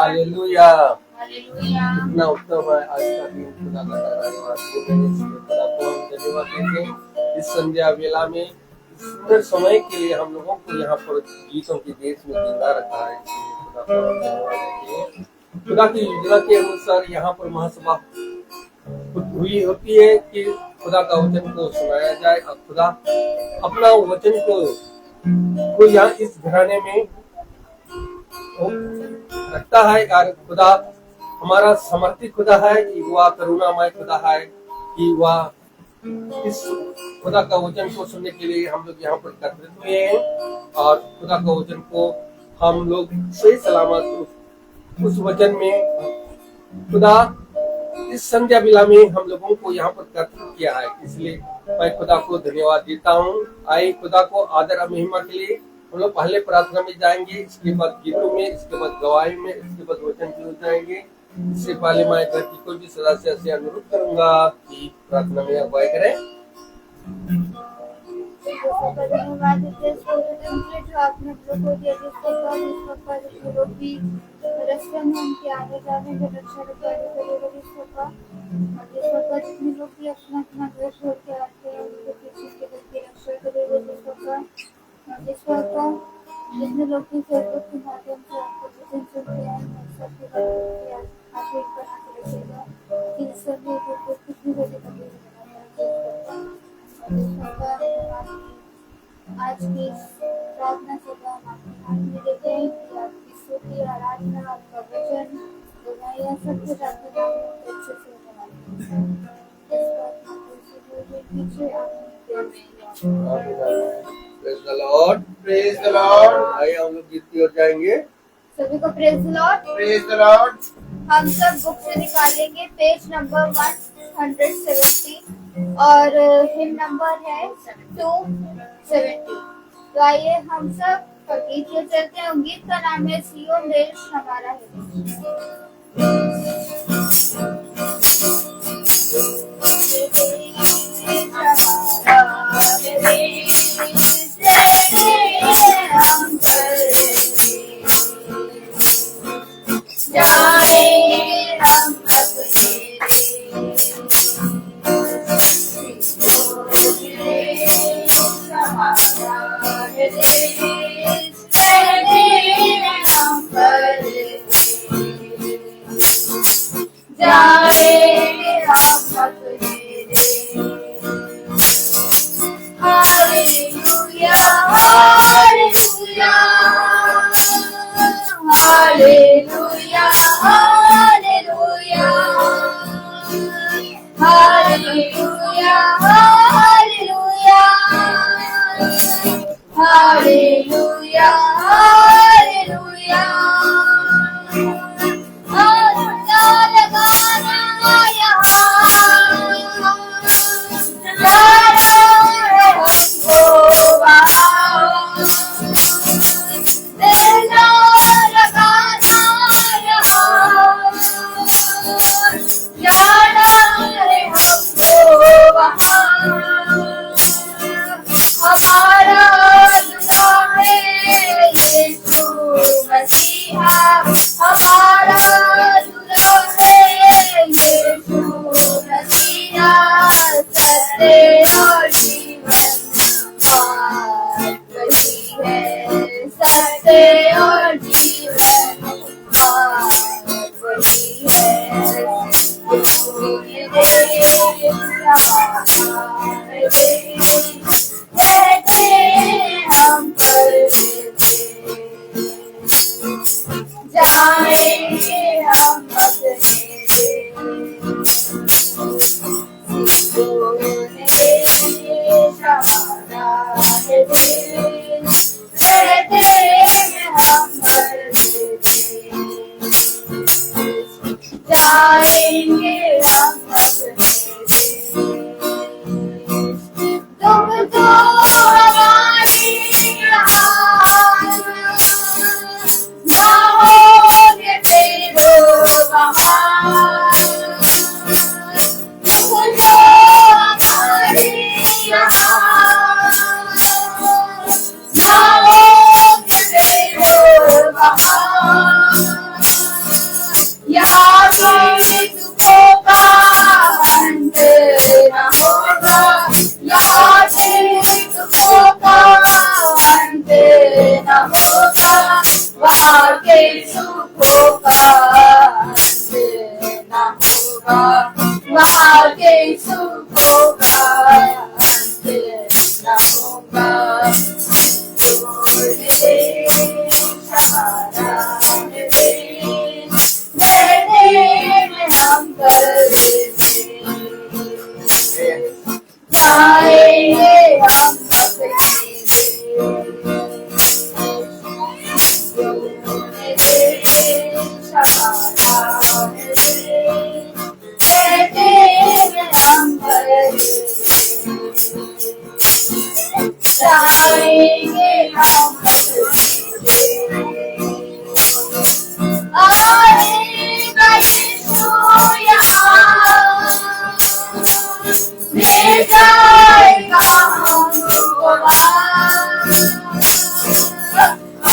Hallelujah. कितना उत्तम है आज का दिन खुदा का धन्यवाद। खुदा को हम धन्यवाद देते हैं इस संध्या वेला में सुंदर समय के लिए हम लोगों को यहाँ पर गीतों के देश में जिंदा रखा है। खुदा को हम धन्यवाद देते हैं। खुदा की योजना के अनुसार यहाँ पर महासभा हुई होती है कि खुदा का वचन को सुनाया जाए और खुदा अपना वचन को यहाँ इस घराने में रखता है। और खुदा हमारा समर्थित खुदा है कि वह करुणामय खुदा है कि वह इस खुदा का वचन को सुनने के लिए हम लोग यहाँ पर एकत्रित हुए हैं और खुदा का वचन को हम लोग सही सलामत उस वचन में खुदा इस संध्या बेला में हम लोगों को यहाँ पर एकत्रित किया है। इसलिए मैं खुदा को धन्यवाद देता हूँ। आए खुदा को आदर और महिमा के लिए हम लोग पहले प्रार्थना में जाएंगे, इसके बाद गीतों में, इसके बाद गवाही में, इसके बाद वचन की ओर जाएंगे। इससे पहले मैं घर की कोई भी सदस्य से अनुरोध करूंगा कि प्रार्थना में अगुवाई करें। धन्यवाद देते हैं जो आपने प्रभु दिया जिसको पर भी रास्ते में उनके आने जाने में रक्षा करेगा जिसको पर जितने लोग भी अपना अपना घर छोड़ के आते हैं उनके पीछे के घर की रक्षा करेगा जिसको पर जितने लोग भी फेसबुक के माध्यम से आपको वचन सुनते हैं सबके बारे आशीष बना के रखेगा इन सभी को कितनी बड़ी तकलीफ आज की प्रार्थना सभा हम आपके हाथ में देते हैं कि आपकी स्तुति आराधना आपका वचन दुनिया सब कुछ आपके नाम में अच्छे से praise the Lord, praise the Lord. आइए हम लोग गीत की ओर जाएंगे। सभी को praise the Lord, praise the Lord. हम सब बुक से निकालेंगे पेज नंबर 170 और हिम नंबर है 270। तो आइए हम सब गीत के चलते हैं। गीत का नाम है सियोन देश हमारा है। सुखों का अंत न होगा, वहाँ के सुखों का अंत न होगा। छोड़ दे सहारा दे, रहने में हम कर जाएंगे हम अपने देश, सहारा दे, रहने में हम कर जाएंगे हम आएगा यीशु यहाँ, ले जाएगा हमको वहाँ।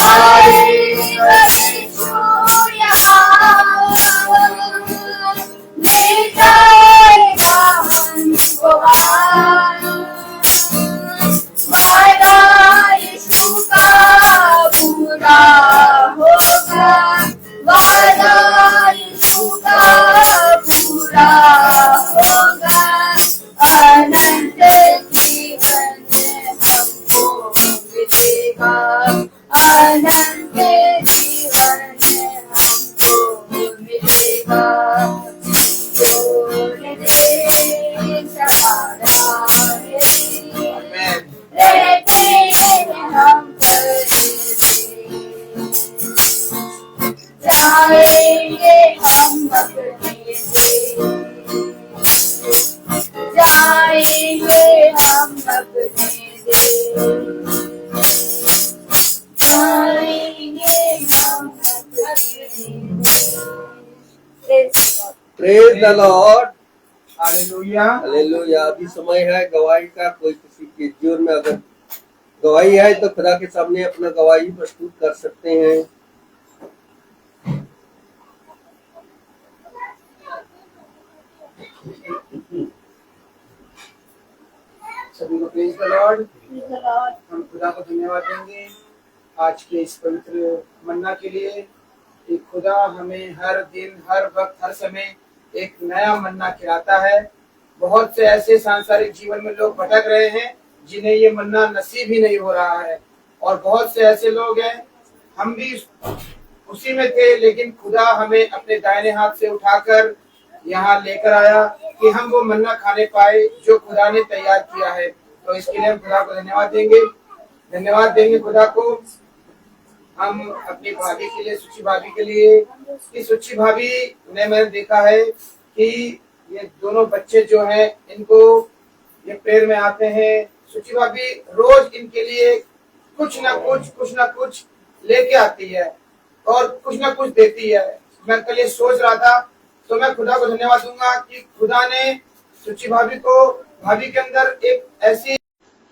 आएगा यीशु यहाँ, ले जाएगा हमको वहाँ। वादा यीशु का पूरा होगा, वादा यीशु का पूरा होगा। अनंत जीवन हमको मिलेगा, अनंत जीवन हमको मिलेगा। छोड़ दे सहारा रहते हम जाएंगे हम अपने देश, जाएंगे हम अपने देश, जाएंगे हम अपने देश। Praise the Lord, hallelujah. Hallelujah. अभी समय है गवाही का। कोई किसी के जीवन में अगर गवाही है तो खुदा के सामने अपना गवाही प्रस्तुत कर सकते हैं। सभी को प्रेज द लॉर्ड। हम खुदा को धन्यवाद देंगे आज के इस पवित्र मन्ना के लिए कि खुदा हमें हर दिन, हर वक्त, हर समय एक नया मन्ना खिलाता है। बहुत से ऐसे सांसारिक जीवन में लोग भटक रहे हैं जिन्हें ये मन्ना नसीब ही नहीं हो रहा है, और बहुत से ऐसे लोग हैं, हम भी उसी में थे, लेकिन खुदा हमें अपने दाहिने हाथ से उठाकर यहाँ लेकर आया कि हम वो मन्ना खाने पाए जो खुदा ने तैयार किया है। तो इसके लिए हम खुदा को धन्यवाद देंगे खुदा को। हम अपनी भाभी के लिए, सुची भाभी के लिए, कि सुची भाभी ने मैंने देखा है कि ये दोनों बच्चे जो हैं इनको ये प्रेयर में आते हैं। सुची भाभी रोज इनके लिए कुछ ना कुछ लेके आती है और कुछ ना कुछ देती है। मैं कल ये सोच रहा था तो मैं खुदा को धन्यवाद दूंगा कि खुदा ने सुची भाभी के अंदर एक ऐसी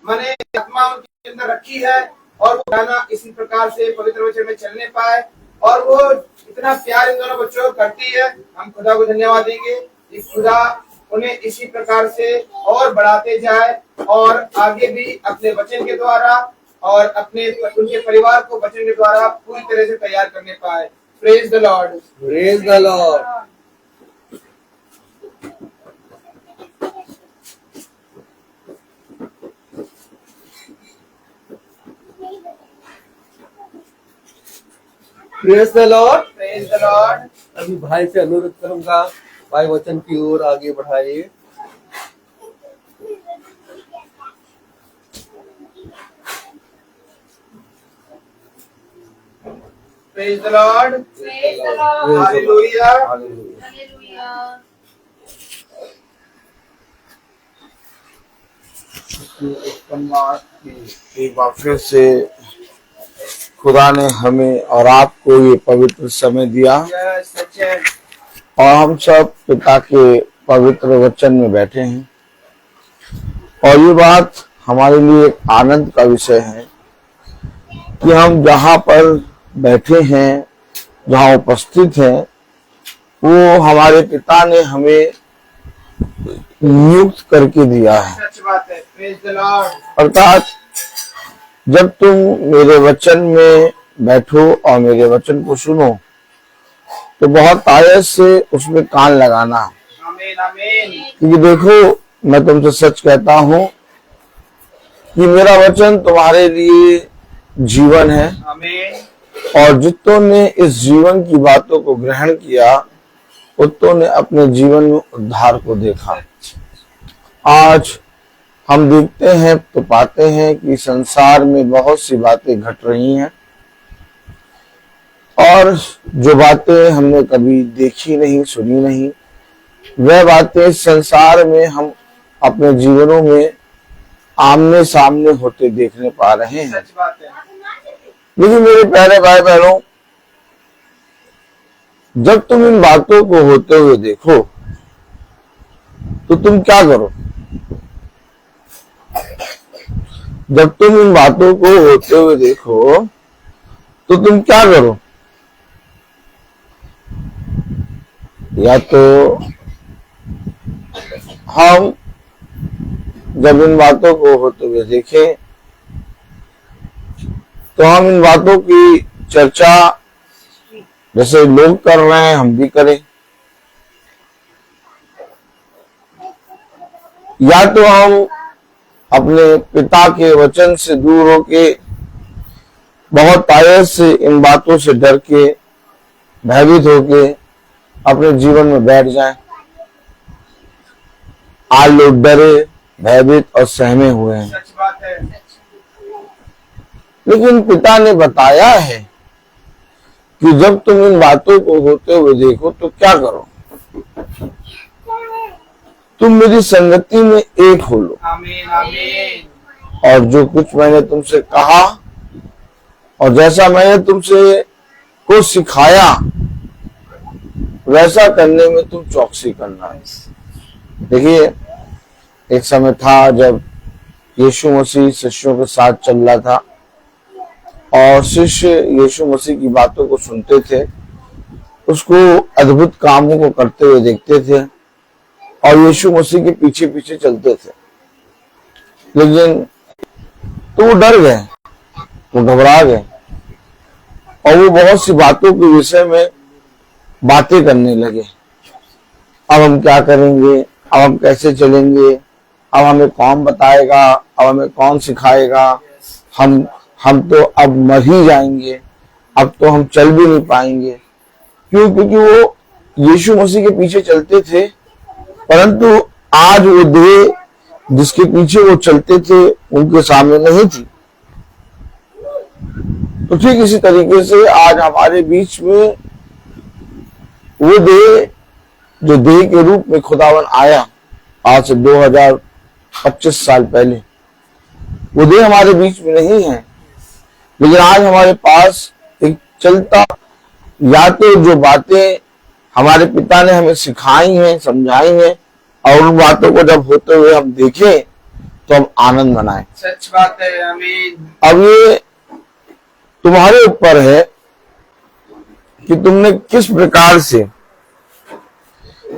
माने आत्मा उनके अंदर रखी है, और वो गाना इसी प्रकार से पवित्र वचन में चलने पाए, और वो इतना प्यार इन दोनों बच्चों को करती है। हम खुदा को धन्यवाद देंगे कि खुदा उन्हें इसी प्रकार से और बढ़ाते जाए, और आगे भी अपने वचन के द्वारा और उनके परिवार को वचन के द्वारा पूरी तरह से तैयार करने पाए। Praise the Lord, praise the Lord. Praise the Lord, praise the Lord. अभी भाई से अनुरोध करूंगा, भाई वचन की ओर आगे बढ़ाइए। Praise the Lord, praise the Lord, hallelujah. Hallelujah. एक बार फिर से खुदा ने हमें और आपको ये पवित्र समय दिया, और हम सब पिता के पवित्र वचन में बैठे हैं, और ये बात हमारे लिए एक आनंद का विषय है कि हम जहाँ पर बैठे हैं, जहाँ उपस्थित हैं, वो हमारे पिता ने हमें नियुक्त करके दिया है। सच बात है। Praise the Lord. अर्थात जब तुम मेरे वचन में बैठो और मेरे वचन को सुनो, तो बहुत आयत से उसमें कान लगाना। आमीन आमीन। क्योंकि देखो, मैं तुमसे सच कहता हूं कि मेरा वचन तुम्हारे लिए जीवन है, आमीन। और जितों ने इस जीवन की बातों को ग्रहण किया उतों ने अपने जीवन में उद्धार को देखा। आज हम देखते हैं तो पाते हैं कि संसार में बहुत सी बातें घट रही हैं, और जो बातें हमने कभी देखी नहीं, सुनी नहीं, वह बातें संसार में हम अपने जीवनों में आमने सामने होते देखने पा रहे हैं। सच बात है। लेकिन मेरे प्यारे भाई बहनों, जब तुम इन बातों को होते हुए देखो तो तुम क्या करो? जब तुम इन बातों को होते हुए देखो तो तुम क्या करो? या तो हम जब इन बातों को होते हुए देखें तो हम इन बातों की चर्चा जैसे लोग कर रहे हैं हम भी करें, या तो हम अपने पिता के वचन से दूर होके बहुत आयत से इन बातों से डर के, भयभीत होके अपने जीवन में बैठ जाएं। आज लोग डरे, भयभीत और सहमे हुए हैं। सच बात है। लेकिन पिता ने बताया है कि जब तुम इन बातों को होते हुए देखो तो क्या करो? तुम मेरी संगति में एक हो लो, आमीन आमीन। और जो कुछ मैंने तुमसे कहा और जैसा मैंने तुमसे को सिखाया वैसा करने में तुम चौकसी करना है। देखिए, एक समय था जब यीशु मसीह शिष्यों के साथ चल रहा था, और शिष्य यीशु मसीह की बातों को सुनते थे, उसको अद्भुत कामों को करते हुए देखते थे, और यीशु मसीह के पीछे पीछे चलते थे। लेकिन तो वो डर गए, वो घबरा गए, और वो बहुत सी बातों के विषय में बातें करने लगे। अब हम क्या करेंगे? अब हम कैसे चलेंगे? अब हमें कौन बताएगा? अब हमें कौन सिखाएगा? हम तो अब मर ही जाएंगे, अब तो हम चल भी नहीं पाएंगे। क्यों? क्योंकि वो यीशु मसीह के पीछे चलते थे, परंतु आज वो देह जिसके पीछे वो चलते थे उनके सामने नहीं थी। तो ठीक इसी तरीके से आज हमारे बीच में वो देह, जो देह के रूप में खुदावन आया आज से 2025 साल पहले, वो देह हमारे बीच में नहीं है। लेकिन आज हमारे पास एक चलता, या तो जो बातें हमारे पिता ने हमें सिखाई हैं, समझाई हैं, और उन बातों को जब होते हुए हम देखें तो हम आनंद मनाएं। सच बात है। आमीन। अब ये तुम्हारे ऊपर है कि तुमने किस प्रकार से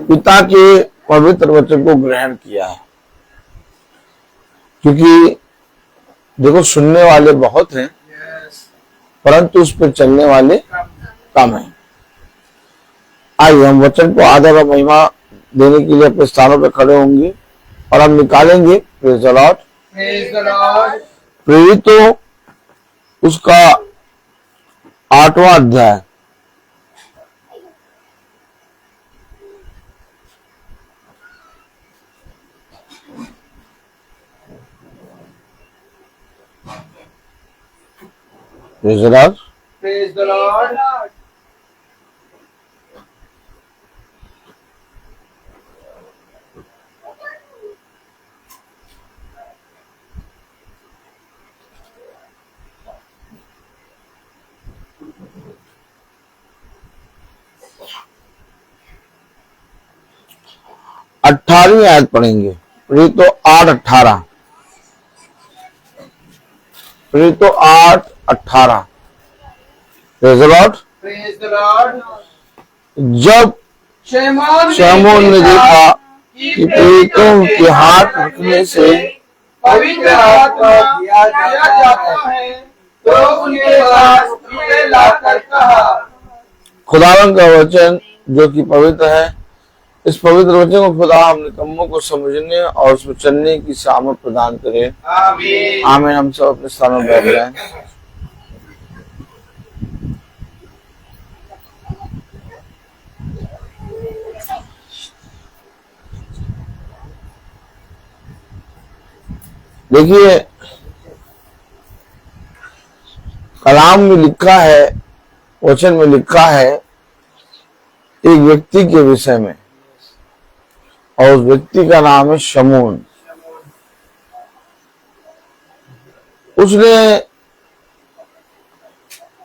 पिता के पवित्र वचन को ग्रहण किया है। क्योंकि देखो, सुनने वाले बहुत हैं परंतु उस पर चलने वाले कम हैं। आइए हम वचन को आदर और महिमा देने के लिए अपने स्थानों पर खड़े होंगे और हम निकालेंगे praise the lord. Praise the lord. प्रेरितों उसका 8वां अध्याय। Praise the lord. Praise the lord. 18वीं आयत पढ़ेंगे। प्रेरितों 8:18। प्रेरितों 8:18। Praise the lord. Praise the lord. जब शमौन ने देखा कि प्रेरितों के हाथ रखने से पवित्र आत्मा दिया जाता है, तो उनके पास उन्हें लाकर कहा। खुदावन का वचन जो कि पवित्र है, इस पवित्र वचन को खुदा हम निकम्मों को समझने और उसमें चलने की सामर्थ प्रदान करे। आमीन। आमीन। हम सब अपने स्थानों में बैठ जाएं। देखिए, कलाम में लिखा है, वचन में लिखा है एक व्यक्ति के विषय में, और उस व्यक्ति का नाम है शमून। उसने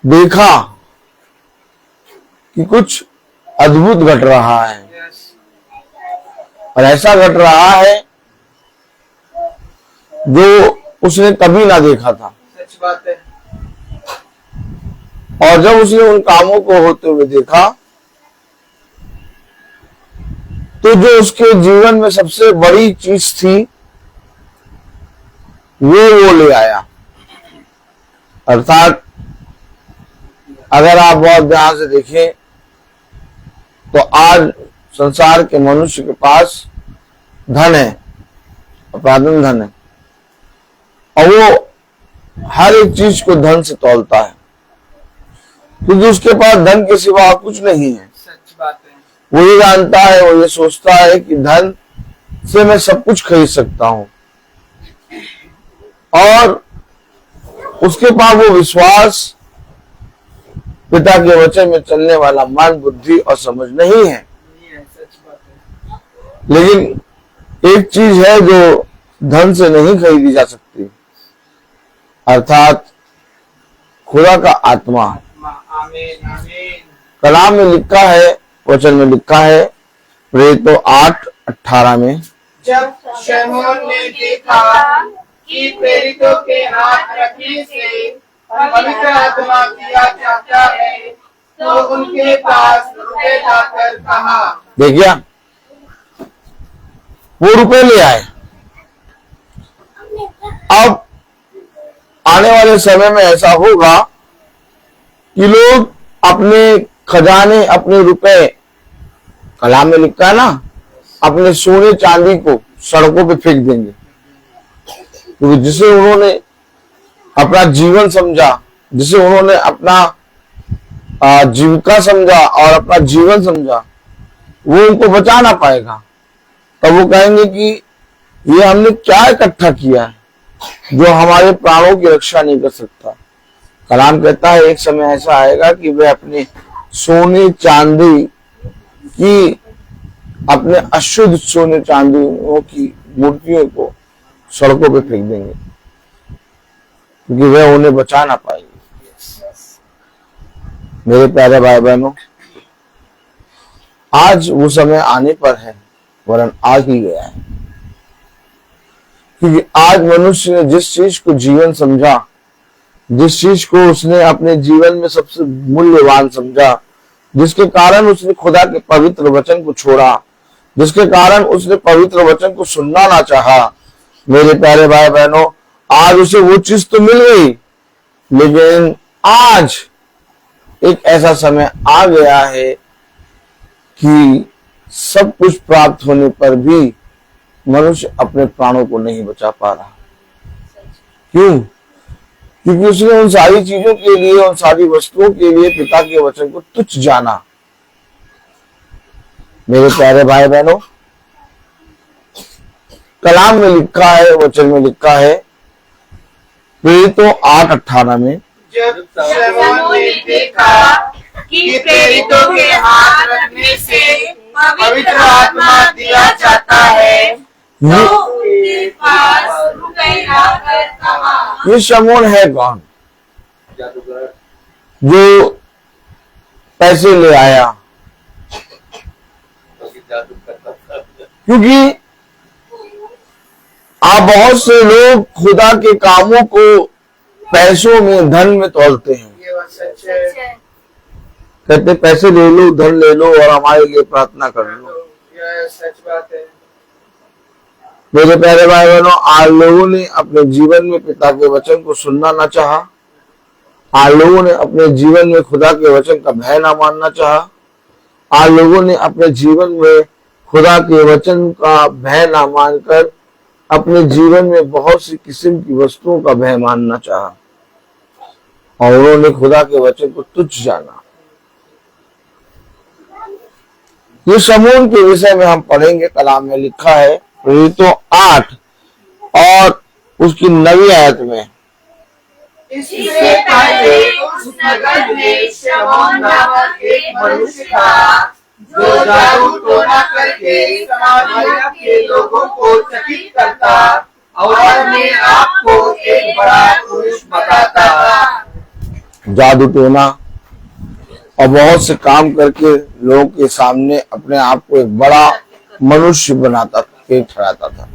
देखा कि कुछ अद्भुत घट रहा है, और ऐसा घट रहा है जो उसने कभी ना देखा था। सच बात है। और जब उसने उन कामों को होते हुए देखा, तो जो उसके जीवन में सबसे बड़ी चीज थी वो ले आया। अर्थात अगर आप बहुत ध्यान से देखें तो आज संसार के मनुष्य के पास धन है, अपराधन धन है, और वो हर एक चीज को धन से तौलता है, क्योंकि उसके पास धन के सिवा कुछ नहीं है। सच बात है। वो ये जानता है, वो ये सोचता है कि धन से मैं सब कुछ खरीद सकता हूं, और उसके पास वो विश्वास, पिता के वचन में चलने वाला मन, बुद्धि और समझ नहीं है। सच बात है। लेकिन एक चीज है जो धन से नहीं खरीदी जा सकती, अर्थात खुदा का आत्मा। आमीन। आमीन। कलाम में लिखा है, वचन में लिखा है, प्रेरितों 8:18 में, जब शमून ने देखा कि प्रेरितों के हाथ रखने से पवित्र आत्मा दिया जाता है, तो उनके पास रुपए लाकर कहा। देखिए, वो रुपए ले आए। अब आने वाले समय में ऐसा होगा कि लोग अपने खजाने, अपने रुपए, कलाम में लिखा है ना, अपने सोने चांदी को सड़कों पे फेंक देंगे, क्योंकि जिसे उन्होंने अपना जीवन समझा, जिसे उन्होंने अपना जीविका समझा और अपना जीवन समझा, वो उनको बचा ना पाएगा। तब वो कहेंगे कि ये हमने क्या इकट्ठा किया है जो हमारे प्राणों की रक्षा नहीं कर सकता। कलाम कहता है एक समय ऐसा आएगा कि वे अपने सोने चांदी की, अपने अशुद्ध सोने चांदियों की मूर्तियों को सड़कों पे फेंक देंगे, क्योंकि वह उन्हें बचा ना पाएंगे। मेरे प्यारे भाई बहनों, आज वो समय आने पर है, वरन आ ही गया है, क्योंकि आज मनुष्य ने जिस चीज को जीवन समझा, जिस चीज को उसने अपने जीवन में सबसे मूल्यवान समझा, जिसके कारण उसने खुदा के पवित्र वचन को छोड़ा, जिसके कारण उसने पवित्र वचन को सुनना ना चाहा, मेरे प्यारे भाई बहनों, आज उसे वो चीज तो मिल गई, लेकिन आज एक ऐसा समय आ गया है कि सब कुछ प्राप्त होने पर भी मनुष्य अपने प्राणों को नहीं बचा पा रहा। क्यों? क्योंकि उसने उन सारी चीजों के लिए, उन सारी वस्तुओं के लिए पिता के वचन को तुच्छ जाना। मेरे प्यारे भाई बहनों, कलाम में लिखा है, वचन में लिखा है, प्रेरितों 8:18 में, जब शमून ने देखा कि प्रेरितों के हाथ रखने से पवित्र आत्मा दिया जाता है, तो उनके पास रुपए लाकर कहा। ये शमून है कौन जो पैसे ले आया? क्योंकि आप बहुत से लोग खुदा के कामों को पैसों में, धन में तौलते हैं। ये बात सच है। कहते पैसे ले लो, धन ले लो और हमारे लिए प्रार्थना कर लो। ये सच बात है। मेरे प्यारे भाई बहनों, आज लोगों ने अपने जीवन में पिता के वचन को सुनना ना चाहा, आज लोगों ने अपने जीवन में खुदा के वचन का भय ना मानना चाहा। आज लोगों ने अपने जीवन में खुदा के वचन का भय ना मानकर अपने जीवन में बहुत सी किस्म की वस्तुओं का भय मानना चाहा और उन्होंने खुदा के वचन को तुच्छ जाना। ये शमून के विषय में हम पढ़ेंगे। कलाम में लिखा है प्रेरितों 8 और उसकी 9वीं आयत में, इससे पहले उस नगर में शमौन नामक एक मनुष्य था जो जादू टोना करके समारिया के लोगों को चकित करता और अपने आप को एक बड़ा पुरुष बताता था। जादू टोना और बहुत से काम करके लोगों के सामने अपने आप को एक बड़ा मनुष्य बनाता के ठहराता था।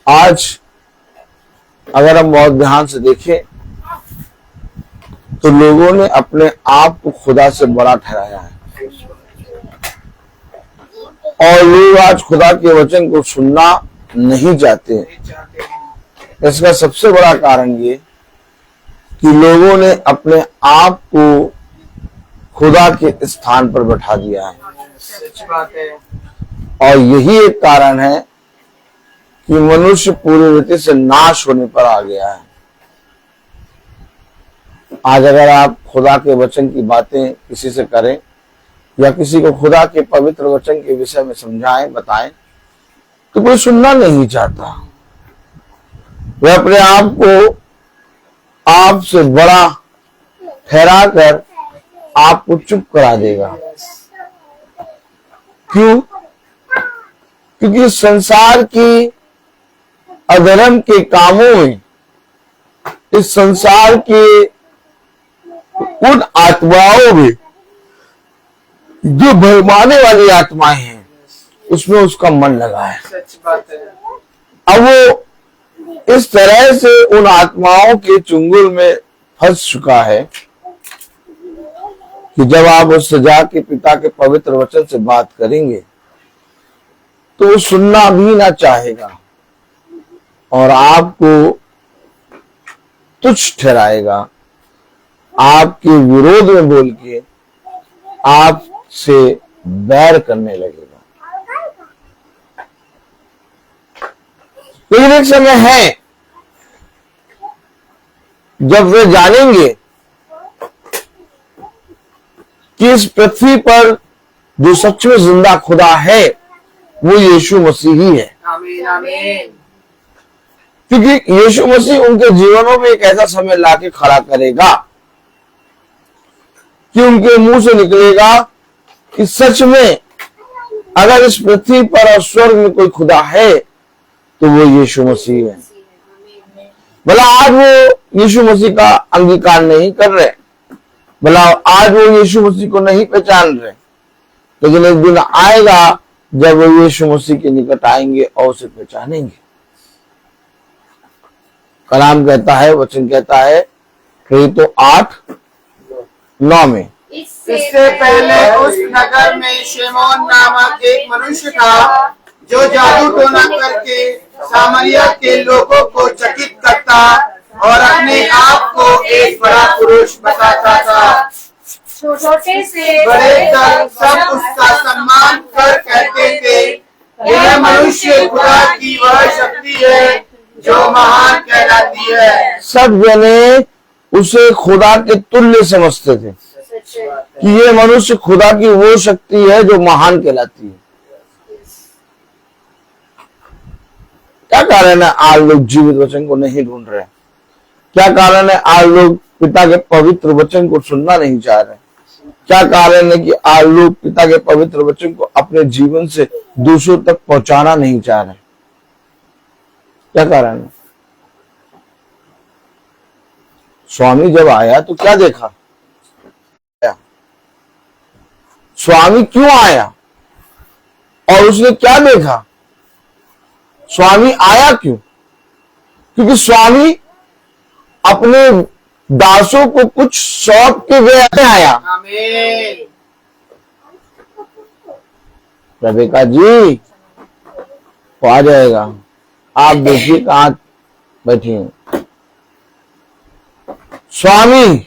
आज अगर हम बहुत ध्यान से देखें तो लोगों ने अपने आप को खुदा से बड़ा ठहराया है और लोग आज खुदा के वचन को सुनना नहीं चाहते। इसका सबसे बड़ा कारण ये कि लोगों ने अपने आप को खुदा के स्थान पर बैठा दिया है। सच बात है। और यही एक कारण है कि मनुष्य पूरी रीति से नाश होने पर आ गया है। आज अगर आप खुदा के वचन की बातें किसी से करें या किसी को खुदा के पवित्र वचन के विषय में समझाएं, बताएं, तो कोई सुनना नहीं चाहता। वह अपने आप को आपसे बड़ा ठहरा कर आपको चुप करा देगा। क्यों? क्योंकि संसार की अधर्म के कामों में, इस संसार के उन आत्माओं में जो भरमाने वाली आत्माएं हैं, उसमें उसका मन लगा है। सच बात है। अब वो इस तरह से उन आत्माओं के चुंगल में फंस चुका है कि जब आप उससे जाके पिता के पवित्र वचन से बात करेंगे तो वो सुनना भी ना चाहेगा और आपको तुच्छ ठहराएगा, आपके विरोध में बोल के आपसे बैर करने लगेगा। लेकिन एक समय है जब वे जानेंगे कि इस पृथ्वी पर जो सच में जिंदा खुदा है वो यीशु मसीह ही है। आमीन आमीन। क्योंकि यीशु मसीह उनके जीवनों में एक ऐसा समय लाके खड़ा करेगा कि उनके मुंह से निकलेगा कि सच में अगर इस पृथ्वी पर और स्वर्ग में कोई खुदा है तो वो यीशु मसीह है। भला आज वो यीशु मसीह का अंगीकार नहीं कर रहे, भला आज वो यीशु मसीह को नहीं पहचान रहे, लेकिन एक दिन आएगा जब वो यीशु मसीह के निकट आएंगे और उसे पहचानेंगे। कलाम कहता है, वचन कहता है प्रेरितों 8:9 में, इससे पहले उस नगर में शमौन नामक एक मनुष्य था जो जादू टोना करके सामरिया के लोगों को चकित करता और अपने आप को एक बड़ा पुरुष बताता था। छोटे से बड़े तक सब उसका सम्मान कर कहते थे, यह मनुष्य खुदा की वह शक्ति है जो महान कहलाती है। सब जने उसे खुदा के तुल्य समझते थे कि ये मनुष्य खुदा की वो शक्ति है जो महान कहलाती है। क्या कारण है आज लोग जीवित वचन को नहीं ढूंढ रहे? क्या कारण है आज लोग पिता के पवित्र वचन को सुनना नहीं चाह रहे? क्या कारण है कि आज लोग पिता के पवित्र वचन को अपने जीवन से दूसरों तक पहुंचाना नहीं चाह रहे? क्या कारण है? स्वामी जब आया तो क्या देखा? स्वामी क्यों आया और उसने क्या देखा? स्वामी आया क्यों? क्योंकि स्वामी अपने दासों को कुछ सौंप के गए आया। आमीन। रबेका जी वो आ जाएगा, आप देखिए कहाँ बैठी हैं। स्वामी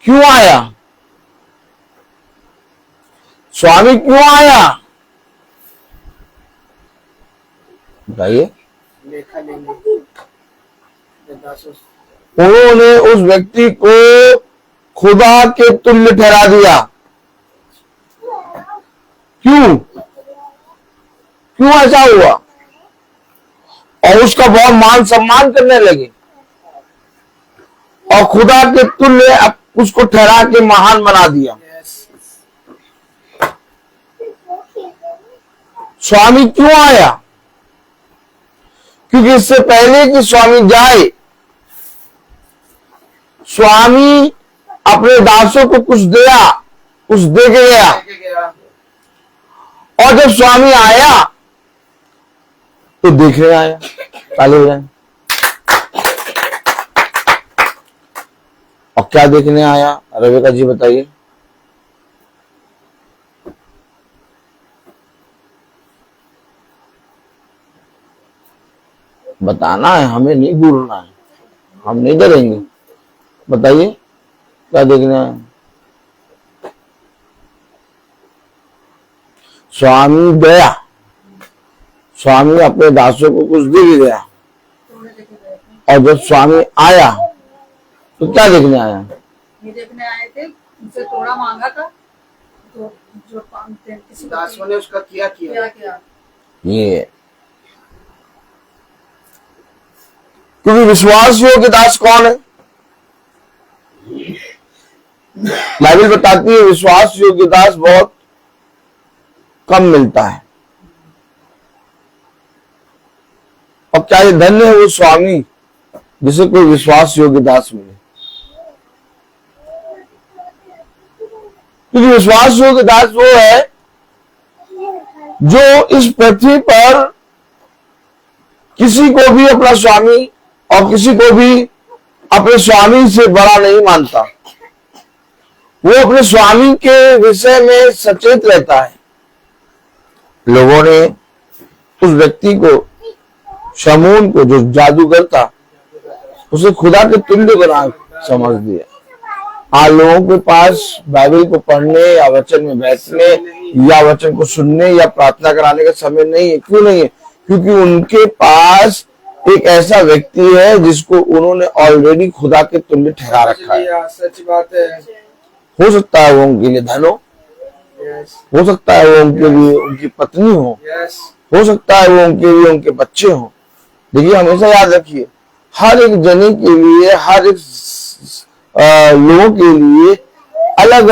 क्यों आया? स्वामी क्यों आया? बताइए। लेखा लेंगे। उन्होंने उस व्यक्ति को खुदा के तुल्य ठहरा दिया। क्यों? क्यों ऐसा हुआ? और उसका बहुत मान सम्मान करने लगे और खुदा के तुल्य उसको ठहरा के महान बना दिया। स्वामी क्यों आया? क्योंकि इससे पहले कि स्वामी जाए, स्वामी अपने दासों को कुछ दिया, कुछ दे के गया। और जब स्वामी आया तो देखने आया। ताली बजाएं। और क्या देखने आया? रेबेका जी बताइए। बताना है, हमें नहीं भूलना है, हम नहीं डरेंगे। बताइए क्या देखना है? स्वामी गया, स्वामी अपने दासों को कुछ दे के गया। और जब स्वामी आया तो क्या देखने आया? ये देखने आए थे, उनसे थोड़ा मांगा था, तो जो किसी दासों ने उसका किया ये क्योंकि विश्वास योग्य दास कौन है? बाइबल बताती है विश्वास योग्य दास बहुत कम मिलता है। और क्या ये धन्य है वो स्वामी जिसे कोई विश्वास योग्य दास मिले। क्योंकि विश्वास योग्य दास वो है जो इस पृथ्वी पर किसी को भी अपना स्वामी और किसी को भी अपने स्वामी से बड़ा नहीं मानता। वो अपने स्वामी के विषय में सचेत रहता है। लोगों ने उस व्यक्ति को, शमून को, जो जादूगर था, उसे खुदा के तुल्य बना समझ दिया। आज लोगों के पास बाइबल को पढ़ने या वचन में बैठने या वचन को सुनने या प्रार्थना कराने का समय नहीं है। क्यों नहीं है? क्योंकि उनके पास एक ऐसा व्यक्ति है जिसको उन्होंने ऑलरेडी खुदा के तुल्य ठहरा रखा है। सच बात है। हो सकता है वो उनके लिए धन हो सकता है वो उनके लिए उनकी पत्नी हो सकता है वो उनके लिए उनके बच्चे हो। देखिए हमेशा याद रखिए, हर एक जने के लिए, हर एक लोगों के लिए अलग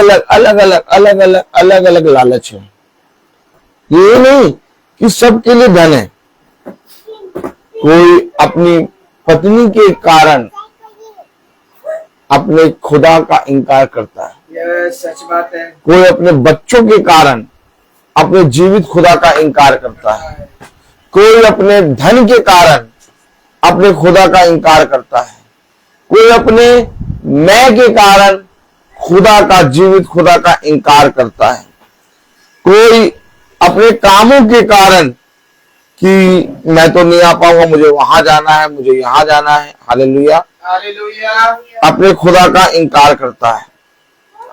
अलग लालच है। ये नहीं कि सबके लिए धन है। कोई अपनी पत्नी के कारण अपने खुदा का इनकार करता है। सच बात है। कोई अपने बच्चों के कारण अपने जीवित खुदा का इनकार करता है। कोई अपने धन के कारण अपने खुदा का इनकार करता है। कोई अपने मैं के कारण खुदा का, जीवित खुदा का इनकार करता है। कोई अपने कामों के कारण कि मैं तो नहीं आ पाऊंगा, मुझे वहां जाना है, मुझे यहां जाना है। Hallelujah, hallelujah. अपने खुदा का इनकार करता है।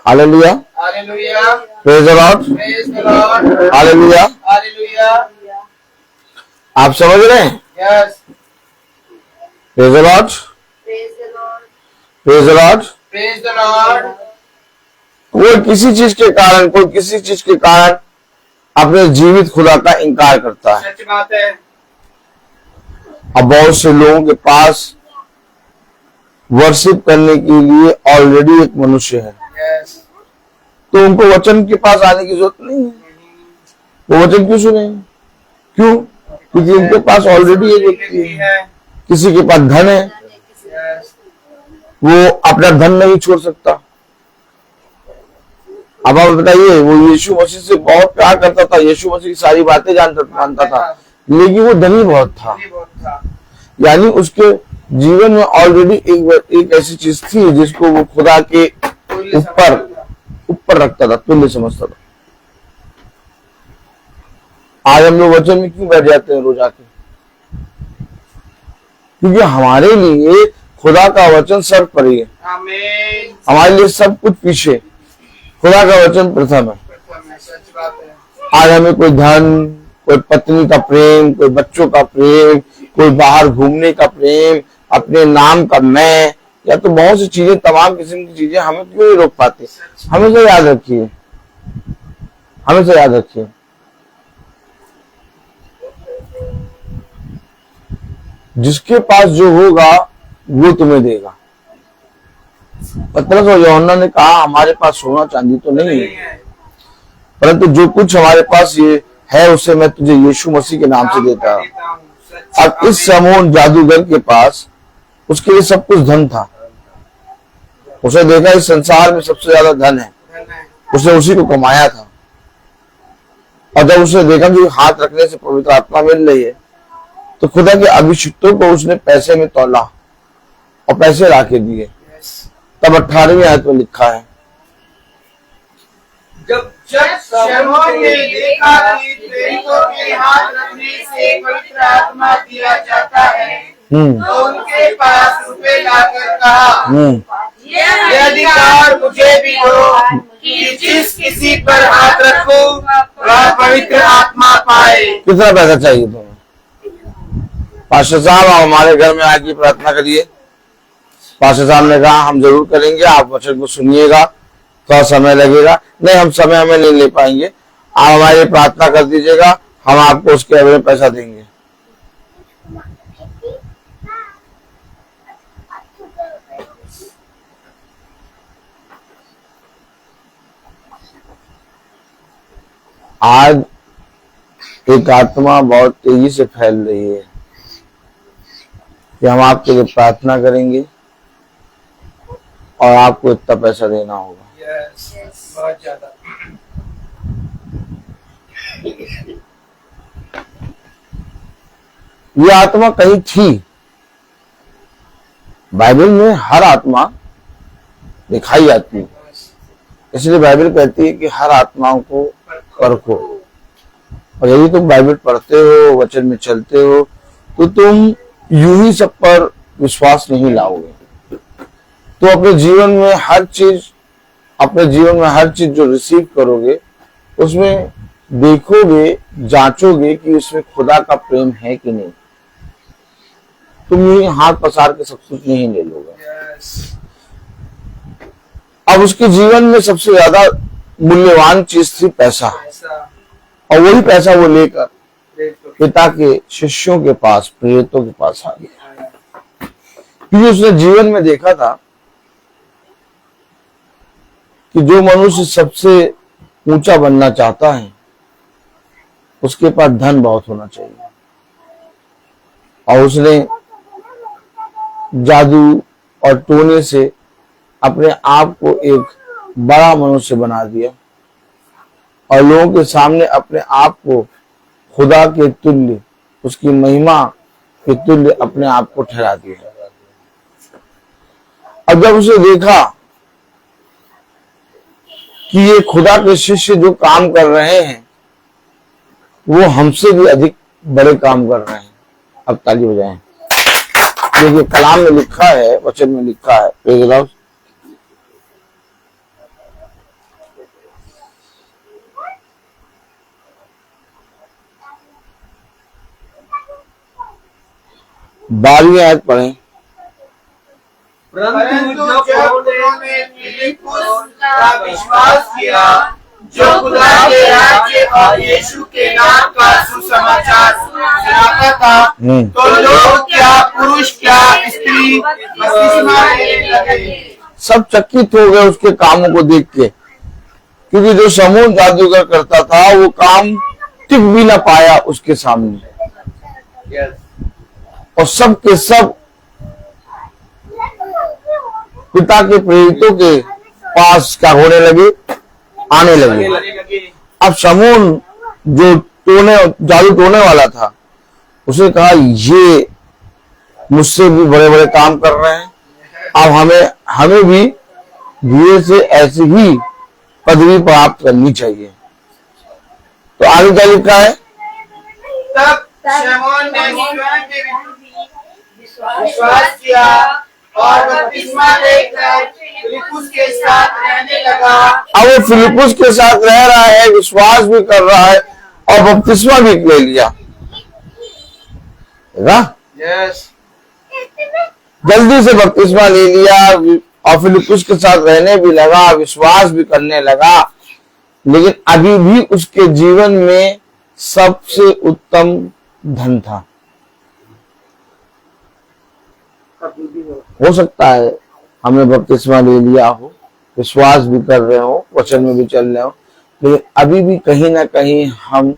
Hallelujah, hallelujah. Praise the Lord, praise the Lord. Hallelujah. Hallelujah. आप समझ रहे हैं? Yes. Praise the Lord, praise the Lord. Praise the Lord. कोई किसी चीज के कारण, कोई किसी चीज के कारण अपने जीवित खुदा का इनकार करता है। सच बात है। अब बहुत से लोगों के पास वर्शिप करने के लिए ऑलरेडी एक मनुष्य है, यस। तो उनको वचन के पास आने की जरूरत नहीं है। वो वचन क्यों सुनेंगे? क्यों? क्योंकि उनके पास ऑलरेडी एक व्यक्ति है। किसी के पास धन है, यस। वो अपना धन नहीं छोड़ सकता। अब आप बताइए, वो यीशु मसीह से बहुत प्यार करता था, यीशु मसीह की सारी बातें मानता था, लेकिन वो धनी बहुत था। यानी उसके जीवन में ऑलरेडी एक ऐसी चीज थी जिसको वो खुदा के ऊपर रखता था, तुल्य समझता था। आज हम लोग वचन में क्यों बैठ जाते हैं रोज आके? क्योंकि हमारे लिए खुदा का वचन सर्वोपरि है, आमीन। हमारे लिए सब कुछ पीछे, खुदा का वचन प्रथम है। सच बात है। आज हमें कोई धन, कोई पत्नी का प्रेम, कोई बच्चों का प्रेम, कोई बाहर घूमने का प्रेम, अपने नाम का मैं, या तो बहुत सी चीजें, तमाम किस्म की चीजें हमें क्यों नहीं रोक पाते। हमेशा याद रखिए, हमेशा याद रखिए, जिसके पास जो होगा वो तुम्हें देगा। पतरस और यूहन्ना ने कहा हमारे पास सोना चांदी तो नहीं है, परंतु जो कुछ हमारे पास ये है उसे मैं तुझे यीशु मसीह के नाम से देता हूं। अब इस समूह जादूगर के पास उसके लिए सब कुछ धन था। उसे देखा इस संसार में सबसे ज्यादा धन है, उसने उसी को कमाया था। और जब उसने देखा कि हाथ रखने से पवित्र आत्मा मिल रही है, तो खुदा के अभिषिक्तों को उसने पैसे में तौला और पैसे लाके दिए। तब 18वीं आयत में लिखा है, जब शमूएल ने देखा कि प्रेरितों के हाथ रखने से पवित्र आत्मा दिया जाता है, तो उनके पास रुपए लाकर कहा, ये अधिकार मुझे भी दो कि जिस किसी पर हाथ रखो वह पवित्र आत्मा पाए। कितना पैसा चाहिए तुम्हें? पास्टर साहब आप हमारे घर में आके प्रार्थना करिए। पास्टर साहब ने कहा हम जरूर करेंगे, आप वचन को सुनिएगा, थोड़ा समय लगेगा। नहीं, हम समय हमें नहीं ले पाएंगे, आप हमारी प्रार्थना कर दीजिएगा, हम आपको उसके बदले में पैसा देंगे। आज एक आत्मा बहुत तेजी से फैल रही है कि हम आपके लिए प्रार्थना करेंगे और आपको इतना पैसा देना होगा। बहुत ज्यादा। ये आत्मा कहीं थी, बाइबल में हर आत्मा दिखाई जाती है, इसलिए बाइबल कहती है कि हर आत्माओं को परखो। और यदि तुम बाइबल पढ़ते हो, वचन में चलते हो, तो तुम यूं ही सब पर विश्वास नहीं लाओगे। तो अपने जीवन में हर चीज जो रिसीव करोगे उसमें देखोगे, जांचोगे कि उसमें खुदा का प्रेम है कि नहीं। तुम यूं ही हाथ पसार के सब कुछ नहीं ले लोगे। अब उसके जीवन में सबसे ज्यादा मूल्यवान चीज थी पैसा, और वही पैसा वो लेकर पिता के शिष्यों के पास, प्रेरितों के पास आ गया, क्योंकि उसने जीवन में देखा था कि जो मनुष्य सबसे ऊंचा बनना चाहता है उसके पास धन बहुत होना चाहिए। और उसने जादू और टोने से अपने आप को एक बड़ा मनुष्य बना दिया और लोगों के सामने अपने आप को खुदा के तुल्य, उसकी महिमा के तुल्य अपने आप को ठहरा दिया। और जब उसे देखा कि ये खुदा के शिष्य जो काम कर रहे हैं वो हमसे भी अधिक बड़े काम कर रहे हैं, अब ताली बजाएं। देखिए कलाम में लिखा है, वचन में लिखा है, प्रेज़ द लॉर्ड। बारहवीं आयत पढ़ें। परंतु जब उन्होंने फिलिप्पुस का विश्वास किया, जो खुदा के राज्य और यीशु के नाम का सुसमाचार सुनाता था, तो लोग क्या पुरुष क्या स्त्री बपतिस्मा लेने लगे। सब चकित हो गए उसके कामों को देख के, क्योंकि जो समूह जादूगर करता था वो काम टिक भी ना पाया उसके सामने। और सब के सब पिता के प्रेरितों के पास क्या होने लगे, आने लगे। अब समूह जो जादू टोने वाला था उसे कहा ये मुझसे भी बड़े बड़े काम कर रहे हैं, अब हमें भी धीरे से ऐसी ही पदवी प्राप्त करनी चाहिए। तो आगे क्या लिखा है? तब शमौन ने स्वयं के विश्वास किया और बपतिस्मा लेकर फिलिप्पुस के साथ रहने लगा। अब वो फिलिप्पुस के साथ रह रहा है, विश्वास भी कर रहा है और बपतिस्मा भी ले लिया। यस, जल्दी से बपतिस्मा ले लिया और फिलिप्पुस के साथ रहने भी लगा, विश्वास भी करने लगा। लेकिन अभी भी उसके जीवन में सबसे उत्तम धन था। कभी भी हो सकता है हमने बपतिस्मा ले लिया हो, विश्वास भी कर रहे हो, वचन में भी चल रहे हो, लेकिन अभी भी कहीं ना कहीं हम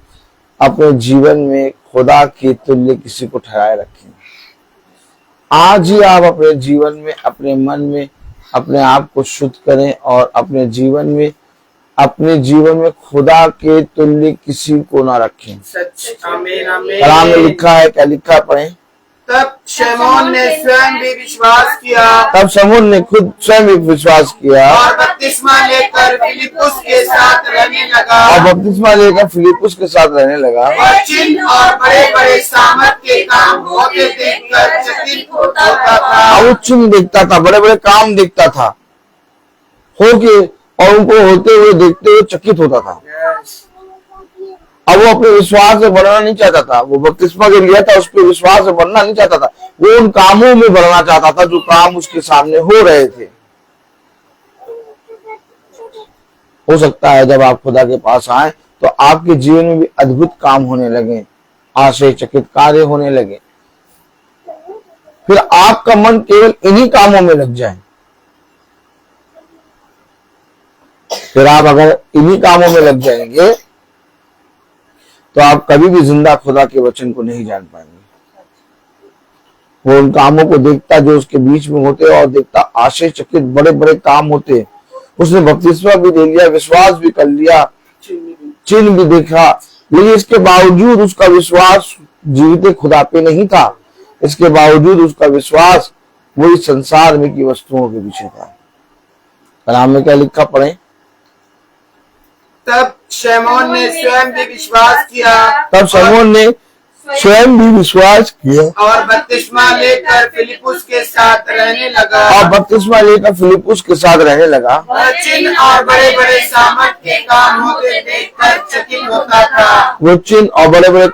अपने जीवन में खुदा के तुल्य किसी को ठहराए रखें। आज ही आप अपने जीवन में, अपने मन में अपने आप को शुद्ध करें और अपने जीवन में खुदा के तुल्य किसी को ना रखें। सच। आमीन आमीन। कलाम में लिखा है, क्या लिखा है पढ़ें। तब शमौन ने स्वयं भी विश्वास किया तब शमौन ने खुद स्वयं भी विश्वास किया और बपतिस्मा लेकर फिलिप्पुस के साथ रहने लगा। और बपतिस्मा लेकर फिलिप्पुस के साथ रहने लगा और चिन्ह और बड़े बड़े सामर्थ के काम होते देखकर चकित होता था। और वो चिन्ह देखता था, बड़े बड़े काम देखता था, होके और उनको होते हुए देखते हुए चकित होता था। अब वो अपने विश्वास से बढ़ना नहीं चाहता था। वो बपतिस्मा जो लिया था उस पर विश्वास से बढ़ना नहीं चाहता था, वो उन कामों में बढ़ना चाहता था जो काम उसके सामने हो रहे थे। हो सकता है जब आप खुदा के पास आए तो आपके जीवन में भी अद्भुत काम होने लगे, आश्चर्यचकित कार्य होने लगे, फिर आपका मन केवल इन्हीं कामों में लग जाए। फिर आप अगर इन्हीं कामों में लग जाएंगे तो आप कभी भी जिंदा खुदा के वचन को नहीं जान पाएंगे। वो उन कामों को देखता जो उसके बीच में होते और देखता आश्चर्यचकित बड़े बड़े काम होते। उसने बपतिस्मा भी ले लिया, विश्वास भी कर लिया, चिन्ह भी देखा, लेकिन इसके बावजूद उसका विश्वास जीवित खुदा पे नहीं था। इसके बावजूद उसका विश्वास वही संसार में की वस्तुओं के पीछे था। कलाम में क्या लिखा पढ़ें। तब शमौन ने स्वयं भी विश्वास किया तब शमौन ने स्वयं भी विश्वास किया और बपतिस्मा लेकर फिलिप्पुस के साथ रहने लगा। और बपतिस्मा लेकर फिलिप्पुस के साथ रहने लगा। और चिन्ह और बड़े बड़े सामर्थ के काम होते देखकर चकित होता था। वो चिन्ह और बड़े बड़े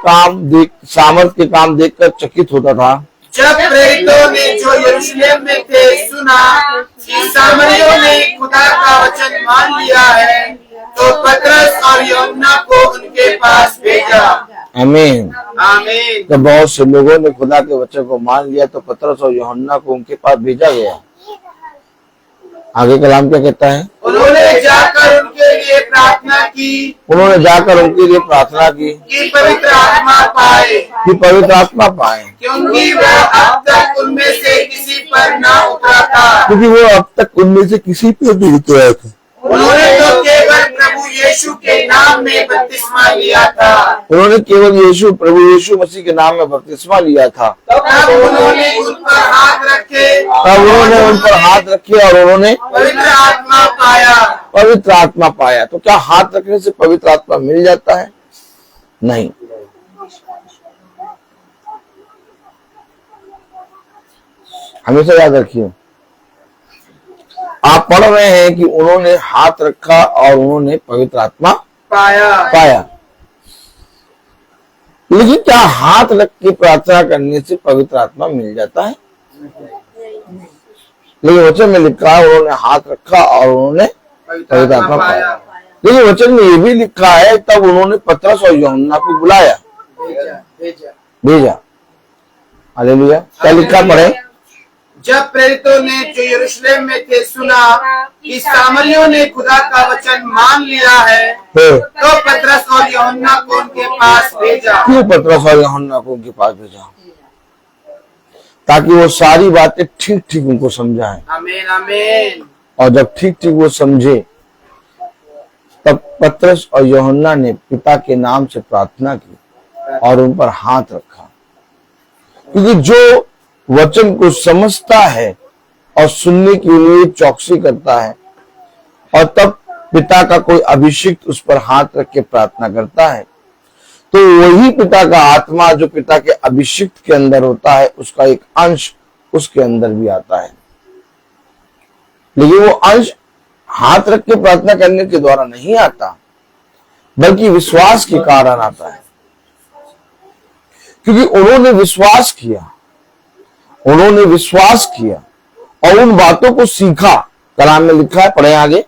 सामर्थ के काम देखकर चकित होता था। जब प्रेरितों ने जो यरूशलेम में थे सुना कि सामरियों ने खुदा का वचन मान लिया है, तो पतरस और यूहन्ना को उनके पास भेजा। आमीन आमीन। तो बहुत से लोगों ने खुदा के वचन को मान लिया तो पतरस और यूहन्ना को उनके पास भेजा गया। आगे कलाम क्या कहता है। उन्होंने जाकर उनके लिए प्रार्थना की कि पवित्र आत्मा पाए, क्योंकि वो अब तक उनमें से किसी पर न उतरा था। उन्होंने तो केवल प्रभु यीशु के नाम में बपतिस्मा लिया था। उन्होंने केवल प्रभु यीशु मसीह के नाम में बपतिस्मा लिया था। तब उन्होंने उन पर हाथ रखे और उन्होंने पवित्र आत्मा पाया। तो क्या हाथ रखने से पवित्र आत्मा मिल जाता है? नहीं। हमेशा याद रखिए, आप पढ़ रहे हैं कि उन्होंने हाथ रखा और उन्होंने पवित्र आत्मा पाया। लेकिन क्या हाथ रख के प्रार्थना करने से पवित्र आत्मा मिल जाता है? लेकिन वचन में लिखा है उन्होंने हाथ रखा और उन्होंने पवित्र आत्मा पाया। लेकिन वचन में ये भी लिखा है तब उन्होंने पतरस और यूहन्ना को बुलाया, भेजा। हालेलुया। क्या लिखा पढ़े। जब प्रेरितों ने जो यरूशलेम में थे सुना कि सामरियों ने खुदा का वचन मान लिया है, तो पतरस और यूहन्ना को उनके पास भेजा। क्यों पतरस और यूहन्ना को उनके पास भेजा? ताकि वो सारी बातें ठीक ठीक उनको समझाएं। आमीन आमीन। और जब ठीक ठीक वो समझे तब पतरस और यूहन्ना ने पिता के नाम से प्रार्थना की और उन पर हाथ रखा। क्योंकि जो वचन को समझता है और सुनने के लिए चौकसी करता है और तब पिता का कोई अभिषिक्त उस पर हाथ रख के प्रार्थना करता है तो वही पिता का आत्मा जो पिता के अभिषिक्त के अंदर होता है, उसका एक अंश उसके अंदर भी आता है। लेकिन वो अंश हाथ रख के प्रार्थना करने के द्वारा नहीं आता, बल्कि विश्वास के कारण आता है। क्योंकि उन्होंने विश्वास किया, उन्होंने विश्वास किया और उन बातों को सीखा। कलाम में लिखा है, पढ़े आगे।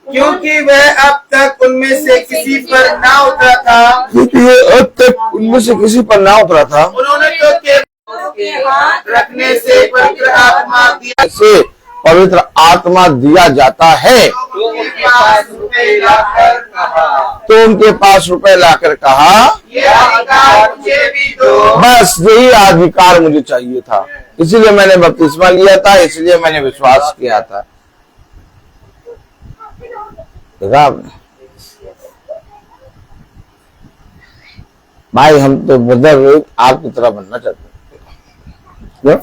क्योंकि वह अब तक उनमें से किसी पर ना उतरा था, क्योंकि ये अब तक उनमें से किसी पर ना उतरा था, उन्होंने तो केवल हाथ रखने से पवित्र आत्मा दिया, से पवित्र आत्मा दिया जाता है। तो उनके पास रुपए लाकर कहा, तो उनके पास रुपए लाकर कहा, ये अधिकार मुझे भी दो। बस यही अधिकार मुझे चाहिए था, इसीलिए मैंने बपतिस्मा लिया था, इसलिए मैंने विश्वास किया था। देखा आपने भाई, हम तो ब्रदर रोहित आपकी तरह बनना चाहते हैं। क्यों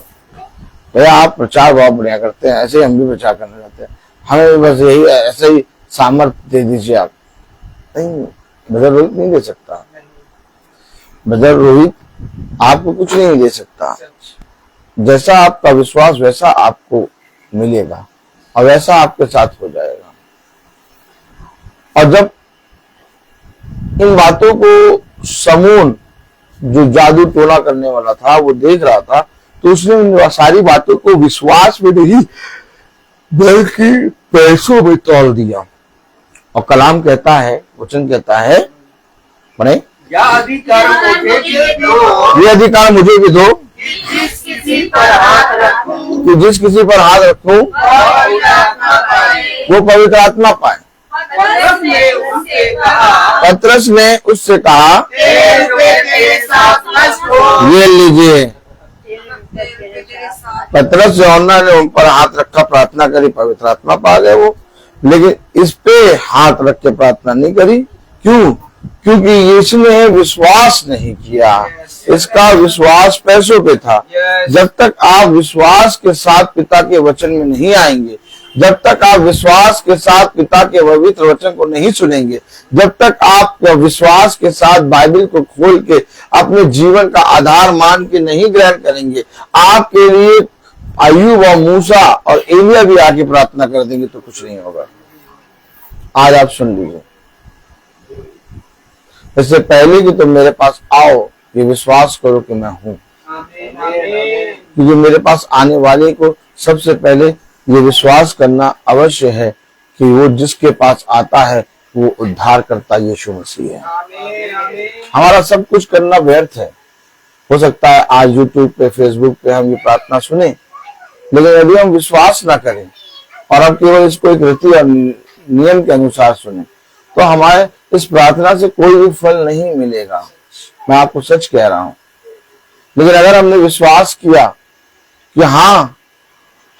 भैया? आप प्रचार बहुत बढ़िया करते हैं, ऐसे ही हम भी प्रचार करना चाहते हैं, हमें बस यही ऐसे ही सामर्थ्य दे दीजिए आप। नहीं, ब्रदर रोहित नहीं दे सकता। ब्रदर रोहित आपको कुछ नहीं दे सकता। जैसा आपका विश्वास वैसा आपको मिलेगा और वैसा आपके साथ हो जाएगा। और जब इन बातों को समून जो जादू टोना करने वाला था वो देख रहा था, तो उसने इन सारी बातों को विश्वास में नहीं बल्कि पैसों में तौल दिया। और कलाम कहता है, वचन कहता है, पढ़े, या अधिकार मुझे भी दो, ये अधिकार मुझे भी दो कि जिस किसी पर हाथ रखूं कि जिस किसी पर हाथ रखूं पवित्र आत्मा पाए। वो पवित्र आत्मा पाए। उसने उससे कहा, पतरस ने उससे कहा, तेरे रुपए तेरे साथ नष्ट हो। ये लीजिए। पतरस यूहन्ना ने उन पर हाथ रखा, प्रार्थना करी, पवित्र आत्मा पा गए वो। लेकिन इस पे हाथ रख के प्रार्थना नहीं करी। क्यों? क्योंकि इसने विश्वास नहीं किया, इसका विश्वास पैसों पे था। जब तक आप विश्वास के साथ पिता के वचन में नहीं आएंगे, जब तक आप विश्वास के साथ पिता के पवित्र वचन को नहीं सुनेंगे, जब तक आप विश्वास के साथ बाइबल को खोल के अपने जीवन का आधार मान के नहीं ग्रहण करेंगे, आपके लिए अय्यूब और मूसा और एलिया भी आके प्रार्थना कर देंगे तो कुछ नहीं होगा। आज आप सुन लीजिए, इससे पहले कि तुम मेरे पास आओ, ये विश्वास करो कि मैं हूं। क्योंकि मेरे पास आने वाले को सबसे पहले ये विश्वास करना अवश्य है कि वो जिसके पास आता है वो उद्धार करता यीशु मसीह है। हमारा सब कुछ करना व्यर्थ है। हो सकता है आज यूट्यूब पे, फेसबुक पे हम ये प्रार्थना सुने, लेकिन यदि हम विश्वास ना करें और हम केवल इसको एक रीति और नियम के अनुसार सुने, तो हमारे इस प्रार्थना से कोई भी फल नहीं मिलेगा। मैं आपको सच कह रहा हूं। लेकिन अगर हमने विश्वास किया कि हाँ,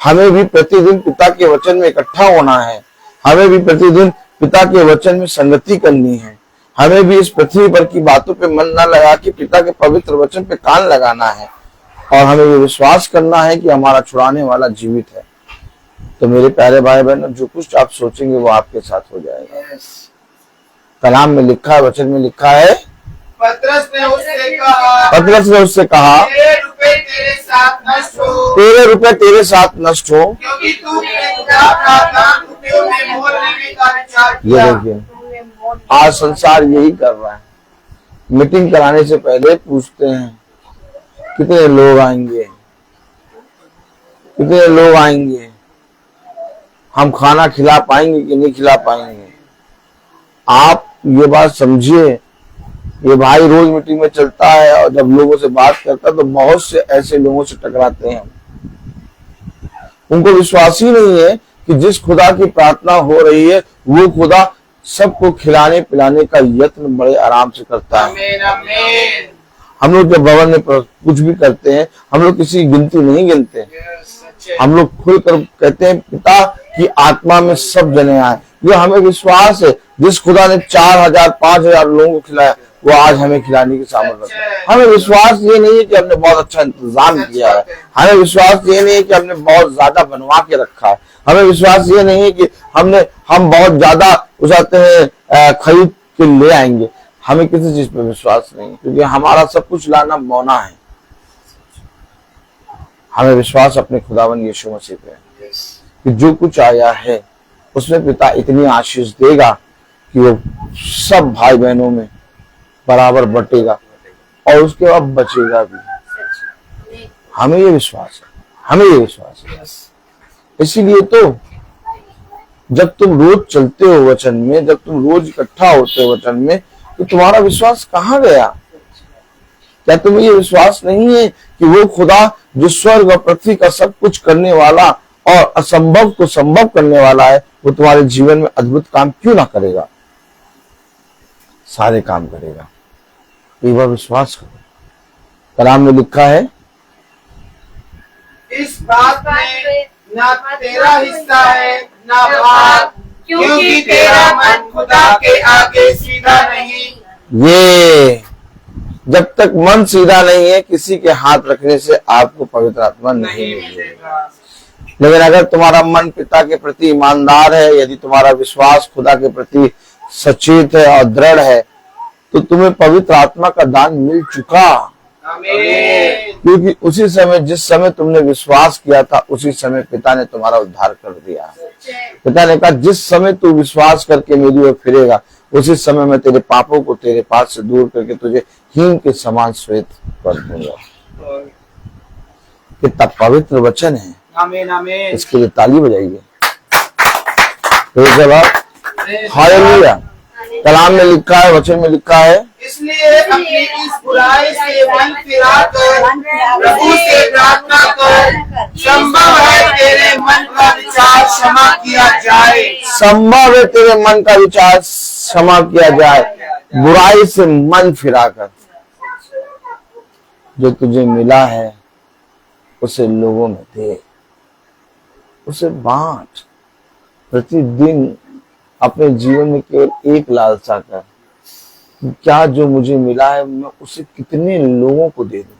हमें भी प्रतिदिन पिता के वचन में इकट्ठा होना है, हमें भी प्रतिदिन पिता के वचन में संगति करनी है, हमें भी इस पृथ्वी पर की बातों पे मन न लगा कि पिता के पवित्र वचन पे कान लगाना है, और हमें ये विश्वास करना है कि हमारा छुड़ाने वाला जीवित है, तो मेरे प्यारे भाई बहनों, जो कुछ आप सोचेंगे वो आपके साथ हो जाएगा। कलाम में लिखा है, वचन में लिखा है, पतरस ने उससे कहा, तेरे रुपए तेरे साथ नष्ट हो, तेरे रुपए तेरे साथ नष्ट हो, क्योंकि तूने रुपयों में मोल लेने का विचार ये किया। देखिए, आज संसार यही कर रहा है। मीटिंग कराने से पहले पूछते हैं कितने लोग आएंगे, कितने लोग आएंगे, हम खाना खिला पाएंगे कि नहीं खिला पाएंगे। आप ये बात समझिए, ये भाई रोज मीटिंग में चलता है और जब लोगों से बात करता है तो बहुत से ऐसे लोगों से टकराते हैं। उनको विश्वास ही नहीं है कि जिस खुदा की प्रार्थना हो रही है वो खुदा सबको खिलाने पिलाने का यत्न बड़े आराम से करता है। आमीन, आमीन। हम लोग जब भवन में कुछ भी करते हैं, हम लोग किसी गिनती नहीं गिनते, हम लोग खुलकर कहते हैं पिता की आत्मा में सब जने आए। ये हमें विश्वास है, जिस खुदा ने 4000 5000 लोगों को खिलाया वो आज हमें खिलाने की सामर्थ्य रखता है। हमें विश्वास ये नहीं है कि हमने बहुत अच्छा इंतजाम किया है, हमें विश्वास ये नहीं है कि हमने बहुत ज्यादा बनवा के रखा है, हमें विश्वास ये नहीं है कि हम बहुत ज्यादा उसाते हैं खरीद के ले आएंगे। हमें किसी चीज पे विश्वास नहीं, क्योंकि हमारा सब कुछ लाना मौना है। हमें विश्वास अपने खुदावन यीशु मसीह पे है कि जो कुछ आया है उसमें पिता इतनी आशीष देगा कि वो सब भाई बहनों में बराबर बटेगा और उसके बाद बचेगा भी। हमें ये विश्वास है, हमें ये विश्वास है। इसीलिए तो जब तुम रोज चलते हो वचन में, जब तुम रोज इकट्ठा होते हो वचन में, तो तुम्हारा विश्वास कहाँ गया? क्या तुम्हें ये विश्वास नहीं है कि वो खुदा जो स्वर्ग और पृथ्वी का सब कुछ करने वाला और असंभव को संभव करने वाला है, वो तुम्हारे जीवन में अद्भुत काम क्यों ना करेगा? सारे काम करेगा। एक बार विश्वास करो। कलाम में लिखा है, इस बात में ना तेरा हिस्सा है ना भाग, क्योंकि तेरा मन खुदा के आगे सीधा नहीं। ये जब तक मन सीधा नहीं है, किसी के हाथ रखने से आपको पवित्र आत्मा नहीं मिलेगा। लेकिन अगर तुम्हारा मन पिता के प्रति ईमानदार है, यदि तुम्हारा विश्वास खुदा के प्रति सचेत है और दृढ़ है, तो तुम्हें पवित्र आत्मा का दान मिल चुका। आमीन। क्योंकि उसी समय, जिस समय तुमने विश्वास किया था, उसी समय पिता ने तुम्हारा उद्धार कर दिया। पिता ने कहा, जिस समय तू विश्वास करके मेरी ओर फिरेगा, उसी समय मैं तेरे पापों को तेरे पास से दूर करके तुझे हीन के समान श्वेत कर दूंगा। कितना पवित्र वचन है। आमीन आमीन। इसके लिए ताली बजाइए। तो जवाब हालेलुया। कलाम में लिखा है, वचन में लिखा है, इसलिए अपनी इस बुराई से मन फिराकर प्रभु से प्रार्थना कर, संभव है तेरे मन का विचार क्षमा किया जाए। संभव है तेरे मन का विचार क्षमा किया जाए। बुराई से मन फिराकर जो तुझे मिला है उसे लोगों में दे, उसे बांट। प्रतिदिन अपने जीवन में केवल एक लालसा कर, क्या जो मुझे मिला है मैं उसे कितने लोगों को दे दूं।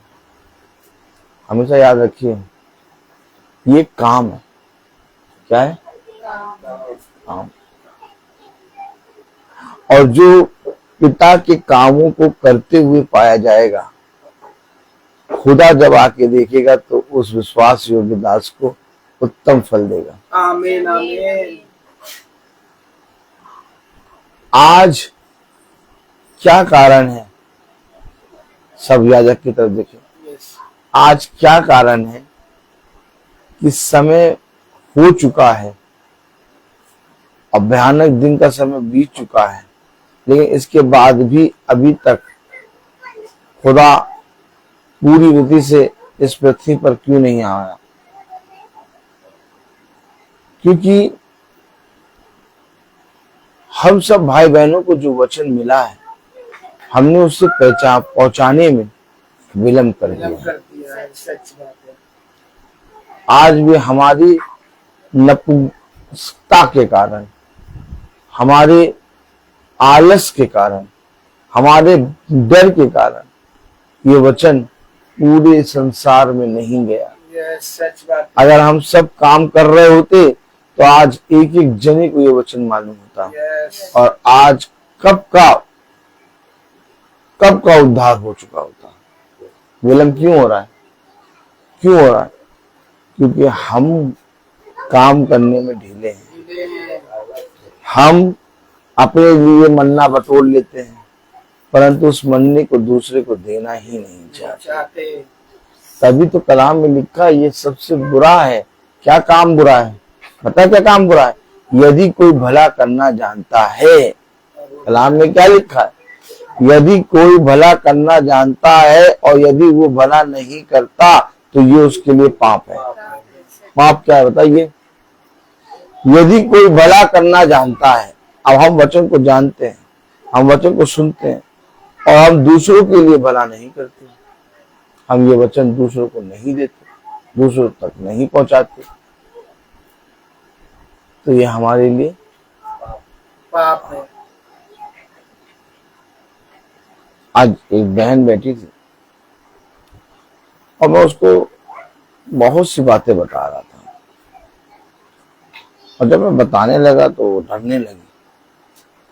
हमेशा याद रखिए, ये काम है। क्या है? काम। और जो पिता के कामों को करते हुए पाया जाएगा, खुदा जब आके देखेगा तो उस विश्वास योग्य दास को उत्तम फल देगा। आमीन आमीन। आज क्या कारण है? सब याजक की तरफ देखें। आज क्या कारण है कि समय हो चुका है और भयानक दिन का समय बीत चुका है, लेकिन इसके बाद भी अभी तक खुदा पूरी रीति से इस पृथ्वी पर क्यों नहीं आया? क्योंकि हम सब भाई बहनों को जो वचन मिला है, हमने उससे पहुंचाने में विलंब कर दिया। सच बात है। आज भी हमारी नपुंसकता के कारण, हमारे आलस के कारण, हमारे डर के कारण ये वचन पूरे संसार में नहीं गया। सच बात। अगर हम सब काम कर रहे होते तो आज एक एक जने को ये वचन मालूम होता। और आज कब का उद्धार हो चुका होता। विलंब क्यों हो रहा है? क्यों हो रहा है? क्योंकि हम काम करने में ढीले हैं। हम अपने लिए मन्ना बटोर लेते हैं, परंतु उस मन्ने को दूसरे को देना ही नहीं चाहते। तभी तो कलाम में लिखा है, ये सबसे बुरा है। क्या काम बुरा है? पता क्या काम बुरा है? यदि कोई भला करना जानता है, कलाम में क्या लिखा है? यदि कोई भला करना जानता है और यदि वो भला नहीं करता तो ये उसके लिए पाप है। पाप क्या है बताइए? यदि कोई भला करना जानता है, अब हम वचन को जानते हैं, हम वचन को सुनते हैं और हम दूसरों के लिए भला नहीं करते, हम ये वचन दूसरों को नहीं देते, दूसरों तक नहीं पहुंचाते, तो ये हमारे लिए पाप है। आज एक बहन बैठी थी और मैं उसको बहुत सी बातें बता रहा था, और जब मैं बताने लगा तो वो डरने लगी।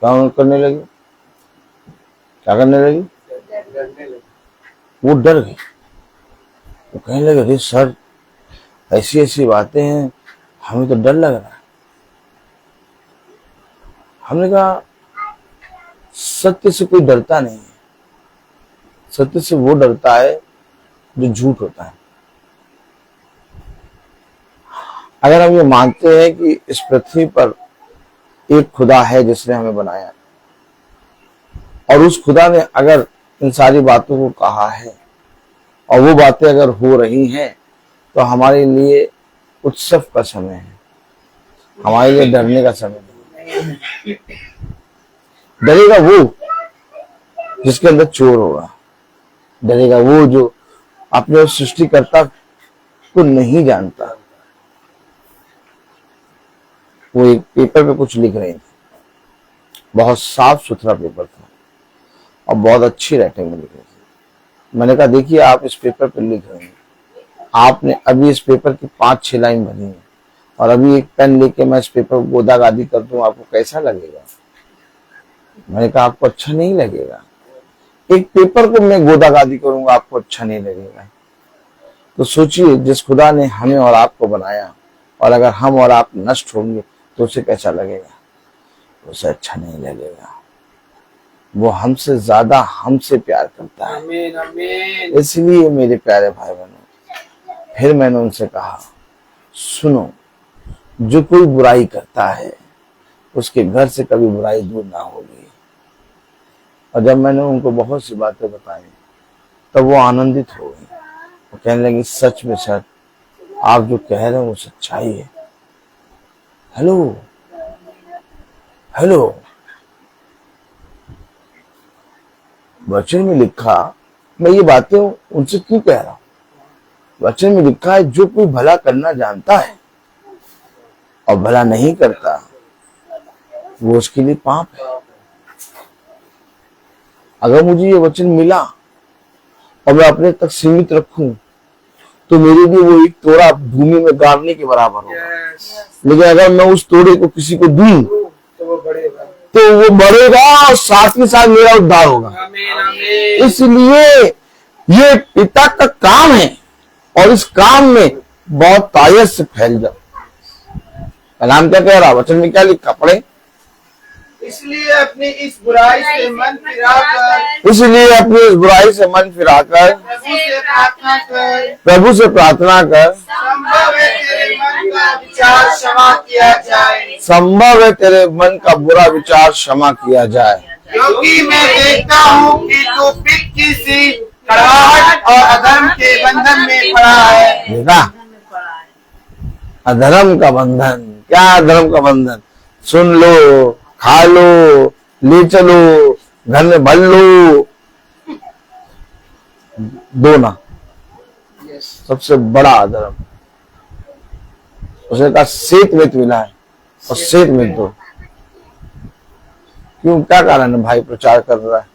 क्या करने लगी? क्या करने लगी? डरने लगे। वो डर गई। वो कहने लगे अरे सर ऐसी ऐसी बातें हैं, हमें तो डर लग रहा है। हमने कहा सत्य से कोई डरता नहीं है, सत्य से वो डरता है जो झूठ होता है। अगर हम ये मानते हैं कि इस पृथ्वी पर एक खुदा है जिसने हमें बनाया, और उस खुदा ने अगर इन सारी बातों को कहा है और वो बातें अगर हो रही हैं, तो हमारे लिए उत्सव का समय है, हमारे लिए डरने का समय नहीं। डरेगा वो जिसके अंदर चोर होगा, डरेगा वो जो अपने उस सृष्टिकर्ता को नहीं जानता। वो एक पेपर पे कुछ लिख रही थी, बहुत साफ सुथरा पेपर था और बहुत अच्छी राइटिंग में लिख रही थी। मैंने कहा देखिए आप इस पेपर पे लिख रहे हैं, आपने अभी इस पेपर की 5-6 लाइन भरी है और अभी एक पेन लेके मैं इस पेपर को गोदागादी कर दूं, आपको कैसा लगेगा? मैंने कहा आपको अच्छा नहीं लगेगा। एक पेपर को मैं गोदागादी करूंगा, आपको अच्छा नहीं लगेगा। तो सोचिए जिस खुदा ने हमें और आपको बनाया, और अगर हम और आप नष्ट होंगे तो उसे कैसा लगेगा? उसे अच्छा नहीं लगेगा। वो हमसे ज्यादा हमसे प्यार करता है। आमीन आमीन। इसलिए मेरे प्यारे भाई बहनों, फिर मैंने उनसे कहा सुनो, जो कोई बुराई करता है उसके घर से कभी बुराई दूर ना होगी। और जब मैंने उनको बहुत सी बातें बताई तब वो आनंदित हो गई। वो कहने लगी सच में सर आप जो कह रहे हैं वो सच्चाई है। हेलो हेलो, वचन में लिखा, मैं ये बातें उनसे क्यों कह रहा हूं? वचन में लिखा है जो कोई भला करना जानता है और भला नहीं करता वो उसके लिए पाप है। अगर मुझे ये वचन मिला और मैं अपने तक सीमित रखूं तो मेरे लिए वो एक तोड़ा भूमि में गाड़ने के बराबर होगा। लेकिन अगर मैं उस तोड़े को किसी को दूं तो वो बढ़ेगा। तो वो बढ़ेगा और साथ ही साथ मेरा उद्धार होगा। आमीन आमीन। इसलिए ये पिता का काम है और इस काम में बहुत तायत से फैल जाओ। कलाम क्या कह रहा, वचन में क्या लिखा, पढ़े। इसलिए अपनी इस बुराई से मन फिराकर प्रभु से प्रार्थना कर संभव है तेरे मन का विचार क्षमा किया जाए। संभव है तेरे मन का बुरा विचार क्षमा किया जाए। क्योंकि मैं देखता हूँ कि तू पिक की सी कड़वाहट और अधर्म के बंधन में पड़ा है। देखा, अधर्म का बंधन। क्या अधर्म का बंधन? सुन लो, खा लो, ले चलो, घर में भर लो, दो ना। सबसे बड़ा अधर्म। उसने कहा सेत में मिला है और सेत में दो। क्यों, क्या कारण है? भाई प्रचार कर रहा है,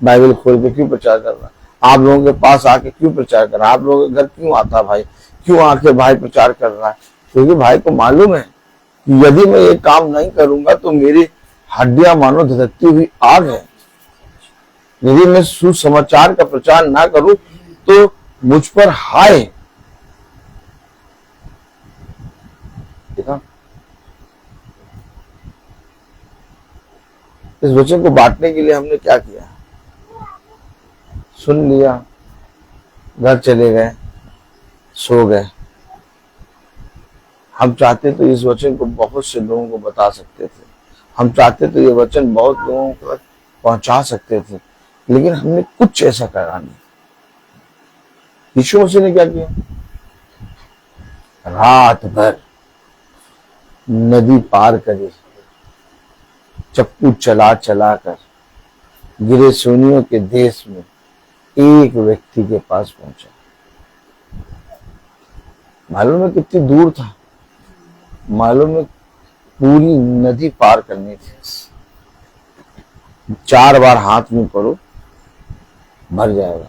बाइबल खोल के क्यों प्रचार कर रहा है? आप लोगों के पास आके क्यों प्रचार कर रहा है? आप लोगों के घर क्यों आता भाई? क्यों आके भाई प्रचार कर रहा है? क्योंकि भाई को मालूम है कि यदि मैं ये काम नहीं करूंगा तो मेरी हड्डियां मानो धधकती हुई आग है। यदि मैं सुसमाचार का प्रचार ना करूं तो मुझ पर हाय। देखा, इस वचन को बांटने के लिए हमने क्या किया, सुन लिया, घर चले गए, सो गए। हम चाहते तो इस वचन को बहुत से लोगों को बता सकते थे, हम चाहते तो ये वचन बहुत लोगों को पहुंचा सकते थे, लेकिन हमने कुछ ऐसा करा नहीं। यीशु मसीह ने क्या किया? रात भर नदी पार करी, चप्पू चला चला कर गिरेसोनियों के देश में एक व्यक्ति के पास पहुंचा। मालूम है कितनी दूर था? मालूम है पूरी नदी पार करनी थी। 4 बार हाथ में करो भर जाएगा।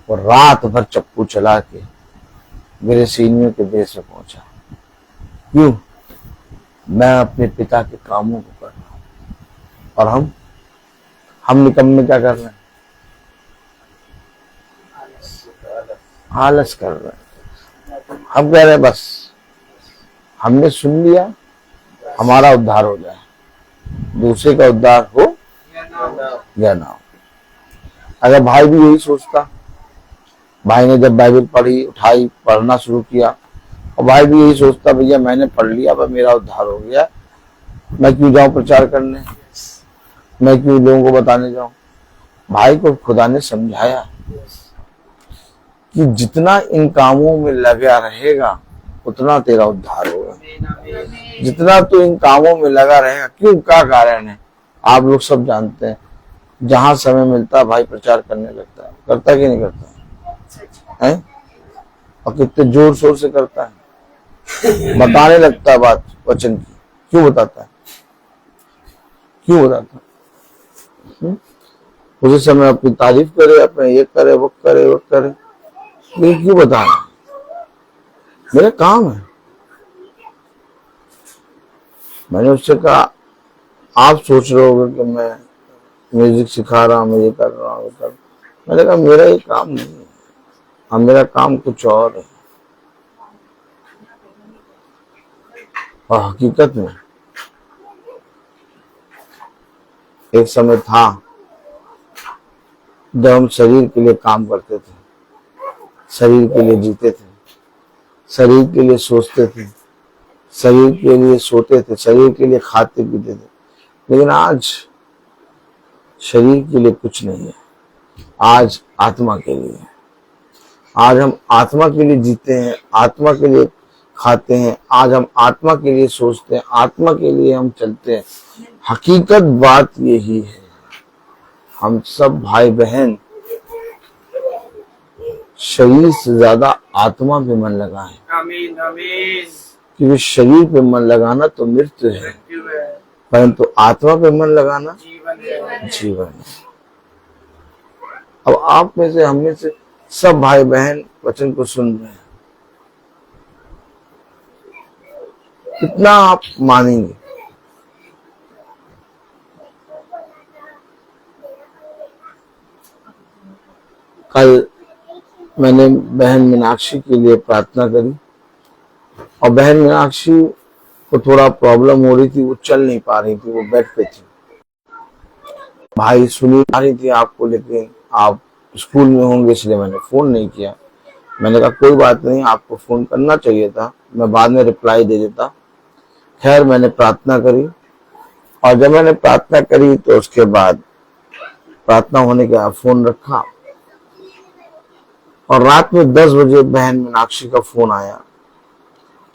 और रात भर चप्पू चला के गिरेसीनियों के देश में पहुंचा। क्यों? मैं अपने पिता के कामों को कर रहा हूं। और हम निकम्मे क्या कर रहे हैं? आलस कर रहे हैं। हम कह रहे हैं बस हमने सुन लिया, हमारा उद्धार हो जाए, दूसरे का उद्धार हो या ना हो। अगर भाई भी यही सोचता, भाई ने जब बाइबल पढ़ी, उठाई, पढ़ना शुरू किया, और भाई भी यही सोचता भैया मैंने पढ़ लिया, अब मेरा उद्धार हो गया, मैं क्यों जाऊं प्रचार करने, मैं क्यों लोगों को बताने जाऊं। भाई को खुदा ने समझाया कि जितना इन कामों में लगा रहेगा उतना तेरा उद्धार होगा। जितना तू इन कामों में लगा रहेगा, क्यों, क्या कारण है आप लोग सब जानते हैं। जहां समय मिलता भाई प्रचार करने लगता है, करता कि नहीं करता है? और कितने जोर शोर से करता है, बताने लगता है बात वचन की। क्यों बताता है, क्यों बताता है? उसी समय अपनी तारीफ करे, अपने ये करे, वो करे, वो करे, लेकिन क्यों बताना? मेरा काम है। मैंने उससे कहा आप सोच रहे होगे कि मैं म्यूजिक सिखा रहा हूँ, मैं ये कर रहा हूँ, ये कर रहा हूँ। मैंने कहा मेरा ये काम नहीं है, हाँ मेरा काम कुछ और है। और हकीकत में एक समय था जब हम शरीर के लिए काम करते थे, शरीर के लिए जीते थे, शरीर के लिए सोचते थे, शरीर के लिए सोते थे, शरीर के लिए खाते पीते थे। लेकिन आज शरीर के लिए कुछ नहीं है, आज आत्मा के लिए है। आज हम आत्मा के लिए जीते हैं, आत्मा के लिए खाते हैं, आज हम आत्मा के लिए सोचते हैं, आत्मा के लिए हम चलते हैं। हकीकत बात यही है, हम सब भाई बहन शरीर से ज्यादा आत्मा पे मन लगाएं। आमीन आमीन। क्योंकि शरीर पे मन लगाना तो मृत्यु है, परंतु आत्मा पे मन लगाना जीवन है। अब आप में से, हम में से सब भाई बहन वचन को सुन रहे हैं, कितना आप मानेंगे? कल मैंने बहन मीनाक्षी के लिए प्रार्थना करी, और बहन मीनाक्षी को थोड़ा प्रॉब्लम हो रही थी, वो चल नहीं पा रही थी, वो बेड पे थी। भाई सुनी आ रही थी आपको, लेकिन आप स्कूल में होंगे इसलिए मैंने फोन नहीं किया। मैंने कहा कोई बात नहीं, आपको फोन करना चाहिए था, मैं बाद में रिप्लाई दे देता। खैर मैंने प्रार्थना करी, और जब मैंने प्रार्थना करी तो उसके बाद प्रार्थना होने के बाद फोन रखा, और रात में 10 बजे बहन मीनाक्षी का फोन आया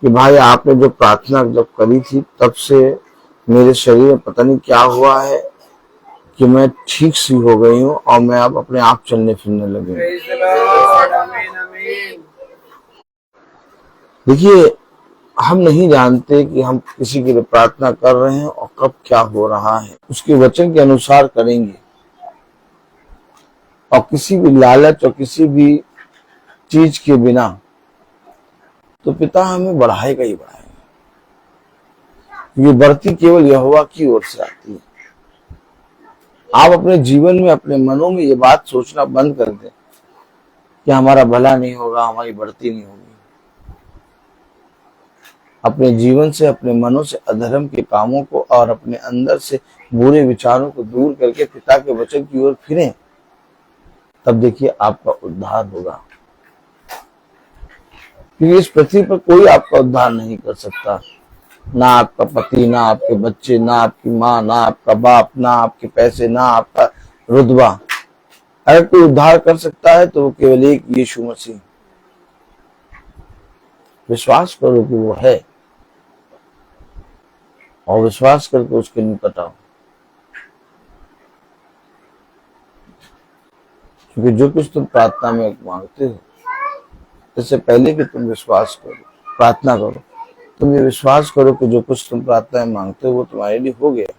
कि भाई आपने जो प्रार्थना जब करी थी तब से मेरे शरीर में पता नहीं क्या हुआ है कि मैं ठीक सी हो गई हूँ, और मैं अब अपने आप चलने फिरने लगी हूँ। देखिए हम नहीं जानते कि हम किसी के लिए प्रार्थना कर रहे हैं और कब क्या हो रहा है, उसके वचन के अनुसार करेंगे, और किसी भी लालच और किसी भी चीज के बिना तो पिता हमें बढ़ाएगा ही बढ़ाएगा। ये बढ़ती केवल यहोवा की ओर से आती है। आप अपने जीवन में, अपने मनों में ये बात सोचना बंद कर दें कि हमारा भला नहीं होगा, हमारी बढ़ती नहीं होगी। अपने जीवन से, अपने मनों से अधर्म के कामों को और अपने अंदर से बुरे विचारों को दूर करके पिता के वचन की ओर फिरें, तब देखिए आपका उद्धार होगा। क्योंकि इस पृथ्वी पर कोई आपका उद्धार नहीं कर सकता, ना आपका पति, ना आपके बच्चे, ना आपकी माँ, ना आपका बाप, ना आपके पैसे, ना आपका रुतबा। अगर कोई उद्धार कर सकता है तो वो केवल एक यीशु मसीह। विश्वास करो कि वो है, और विश्वास करके उसके निकट आओ। क्योंकि जो कुछ तुम प्रार्थना में मांगते हो, इससे पहले कि तुम विश्वास करो, प्रार्थना करो, तुम ये विश्वास करो कि जो कुछ तुम प्रार्थना में मांगते हो वो तुम्हारे लिए हो गया।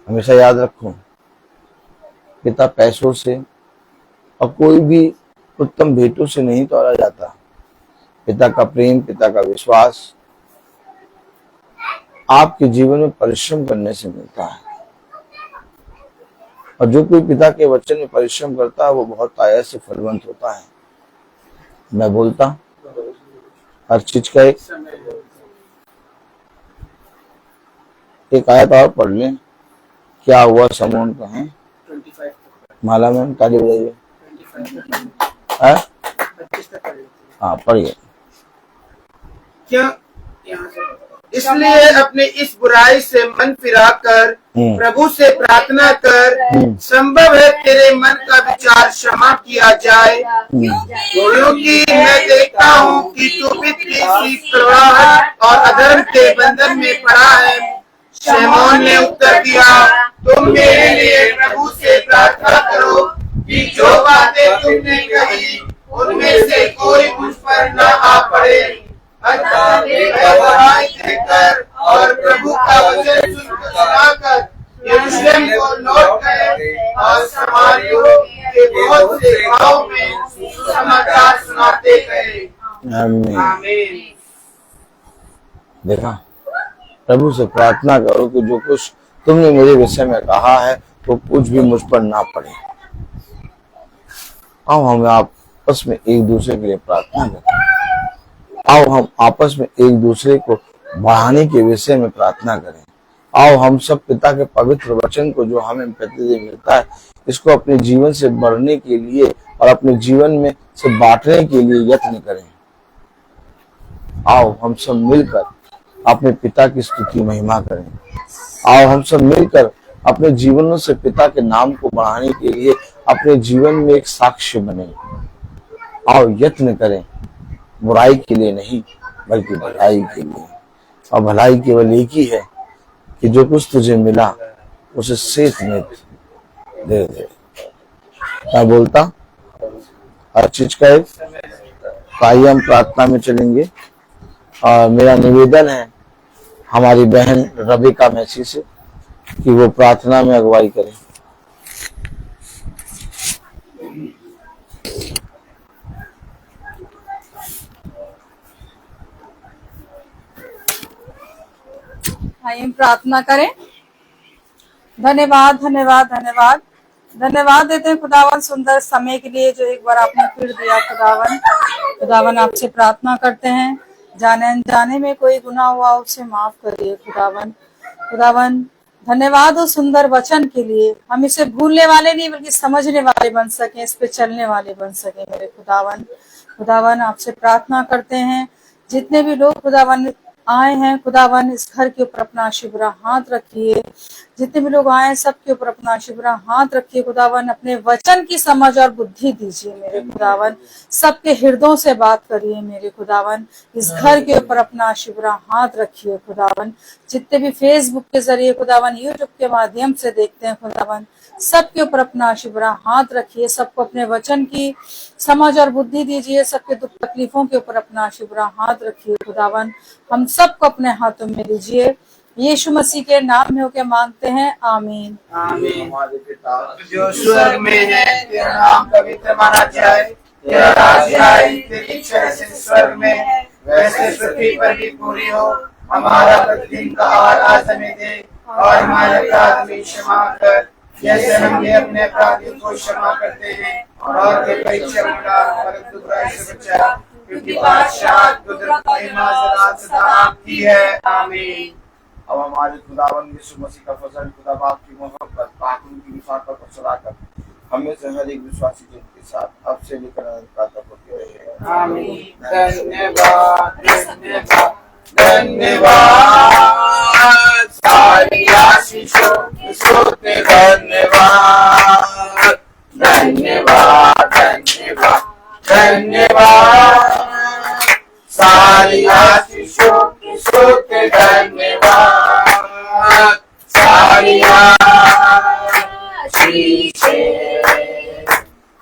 हमेशा याद रखो, पिता पैसों से और कोई भी उत्तम भेंटों से नहीं तोड़ा जाता। पिता का प्रेम, पिता का विश्वास आपके जीवन में परिश्रम करने से मिलता है। और जो कोई पिता के वचन में परिश्रम करता है वो बहुत आयत से फलवंत होता है। मैं बोलता हर चीज का एक आयत और पढ़ लें। क्या हुआ समून का है 25 माला में ताली बजाइए। 25 तक पढ़ लेते हैं। हाँ पढ़िए। क्या यहाँ से इसलिए अपने इस बुराई से मन फिराकर प्रभु से प्रार्थना कर, संभव है तेरे मन का विचार क्षमा किया जाए, क्योंकि मैं देखता हूँ कि तू पितृ की कड़वाहट और अधर्म के बंधन में पड़ा है। शमौन ने उत्तर दिया, तुम मेरे लिए प्रभु से प्रार्थना करो कि जो बातें तुमने कही उनमें से कोई मुझ पर न आ पड़े। अतः देकर और प्रभु का वचन सुनाकर यरूशलेम को लौट गए और सामरियों के बहुत से गांवों में समाचार सुनाते गए। आमीन। देखा, प्रभु से प्रार्थना करो कि जो कुछ तुमने मेरे विषय में कहा है वो कुछ भी मुझ पर ना पड़े। आओ हम आपस में एक दूसरे के लिए प्रार्थना करें। आओ हम आपस में एक दूसरे को बढ़ाने के विषय में प्रार्थना करें। आओ हम सब पिता के पवित्र वचन को जो हमें प्रतिदिन मिलता है इसको अपने जीवन से बढ़ने के लिए और अपने जीवन में से बांटने के लिए यत्न करें। आओ हम सब मिलकर अपने पिता की स्तुति महिमा करें। आओ हम सब मिलकर अपने जीवनों से पिता के नाम को बढ़ाने के लिए अपने जीवन में एक साक्ष्य बने। आओ यत्न करें, बुराई के लिए नहीं बल्कि भलाई के लिए। और भलाई केवल एक ही है कि जो कुछ तुझे मिला उसे सेठ में दे दे। मैं बोलता हर चीज का एक आइए हम प्रार्थना में चलेंगे। और मेरा निवेदन है हमारी बहन रबिका मैसी से कि वो प्रार्थना में अगुवाई करें। आइए प्रार्थना करें। धन्यवाद धन्यवाद धन्यवाद धन्यवाद देते हैं खुदावन सुंदर समय के लिए जो एक बार आपने फिर दिया। खुदावन आपसे प्रार्थना करते हैं, जाने अनजाने में कोई गुनाह हुआ उसे माफ करिए। खुदावन धन्यवाद उस सुंदर वचन के लिए। हम इसे भूलने वाले नहीं बल्कि समझने वाले बन सके, इस पे चलने वाले बन सके। मेरे खुदावन आपसे प्रार्थना करते हैं जितने भी लोग खुदावन आए हैं, खुदावन इस घर के ऊपर अपना शिबरा हाथ रखिए। जितने भी लोग आए हैं सबके ऊपर अपना शिबरा हाथ रखिए। खुदावन अपने वचन की समझ और बुद्धि दीजिए। मेरे खुदावन सबके हृदयों से बात करिए। मेरे खुदावन इस घर के ऊपर अपना शिबरा हाथ रखिए। खुदावन जितने भी फेसबुक के जरिए खुदावन यूट्यूब के माध्यम से देखते हैं खुदावन सबके ऊपर अपना शिबरा हाथ रखिए। सबको अपने वचन की समझ और बुद्धि दीजिए। सबके दुख तकलीफों के ऊपर अपना शिबरा हाथ रखिए। खुदावन हम सबको अपने हाथों में दीजिए। यीशु मसीह के नाम में होके मांगते हैं, आमीन। आमीन। हमारे पिता जो स्वर्ग में है, तेरा नाम पवित्र माना जाए, तेरा राज्य आए, तेरी इच्छा जैसे स्वर्ग में है वैसे पृथ्वी पर भी पूरी हो। हमारा प्रतिदिन का आहार आज हमें दे और हमारे अपराध हमें क्षमा कर जैसे हम भी अपने अपराधियों को क्षमा करते हैं, और कोई परीक्षा में डाल परंतु बुराई से बचा, क्योंकि बादशाह कुदरत महिमा सदा आपकी है। आमीन। अब हमारे खुदावन यीशु मसीह का फजल, खुदा बाप की मोहब्बत, पाक की विशालता को सलाकर हमें से हर एक विश्वासी जन के साथ अब से लेकर अनंत काल तक होती रहे। आमीन। धन्यवाद धन्यवाद धन्यवाद सारी आशीषों के सोते धन्यवाद धन्यवाद धन्यवाद धन्यवाद सारी आशीषों के सोते धन्यवाद सारी आशीषें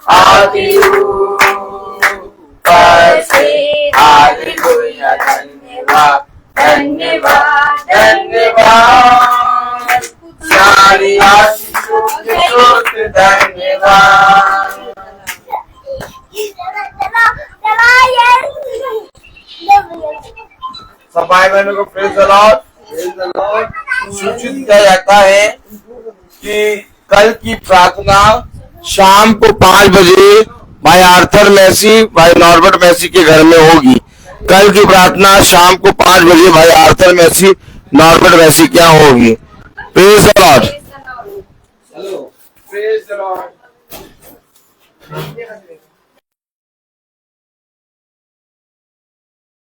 आदि ऊपर से हालेलुया। धन्यवाद धन्यवाद धन्यवाद सारी आशीषों के सोते धन्यवाद। सब भाई बहनों को प्रेज द लॉर्ड। सूचित किया जाता है कि कल की प्रार्थना शाम को 5 बजे भाई आर्थर मैसी, भाई नॉर्बर्ट मैसी के घर में होगी। कल की प्रार्थना शाम को 5 बजे भाई आर्थर मैसी, नॉर्बर्ट मैसी क्या होगी। Praise the Lord. Hello praise the Lord.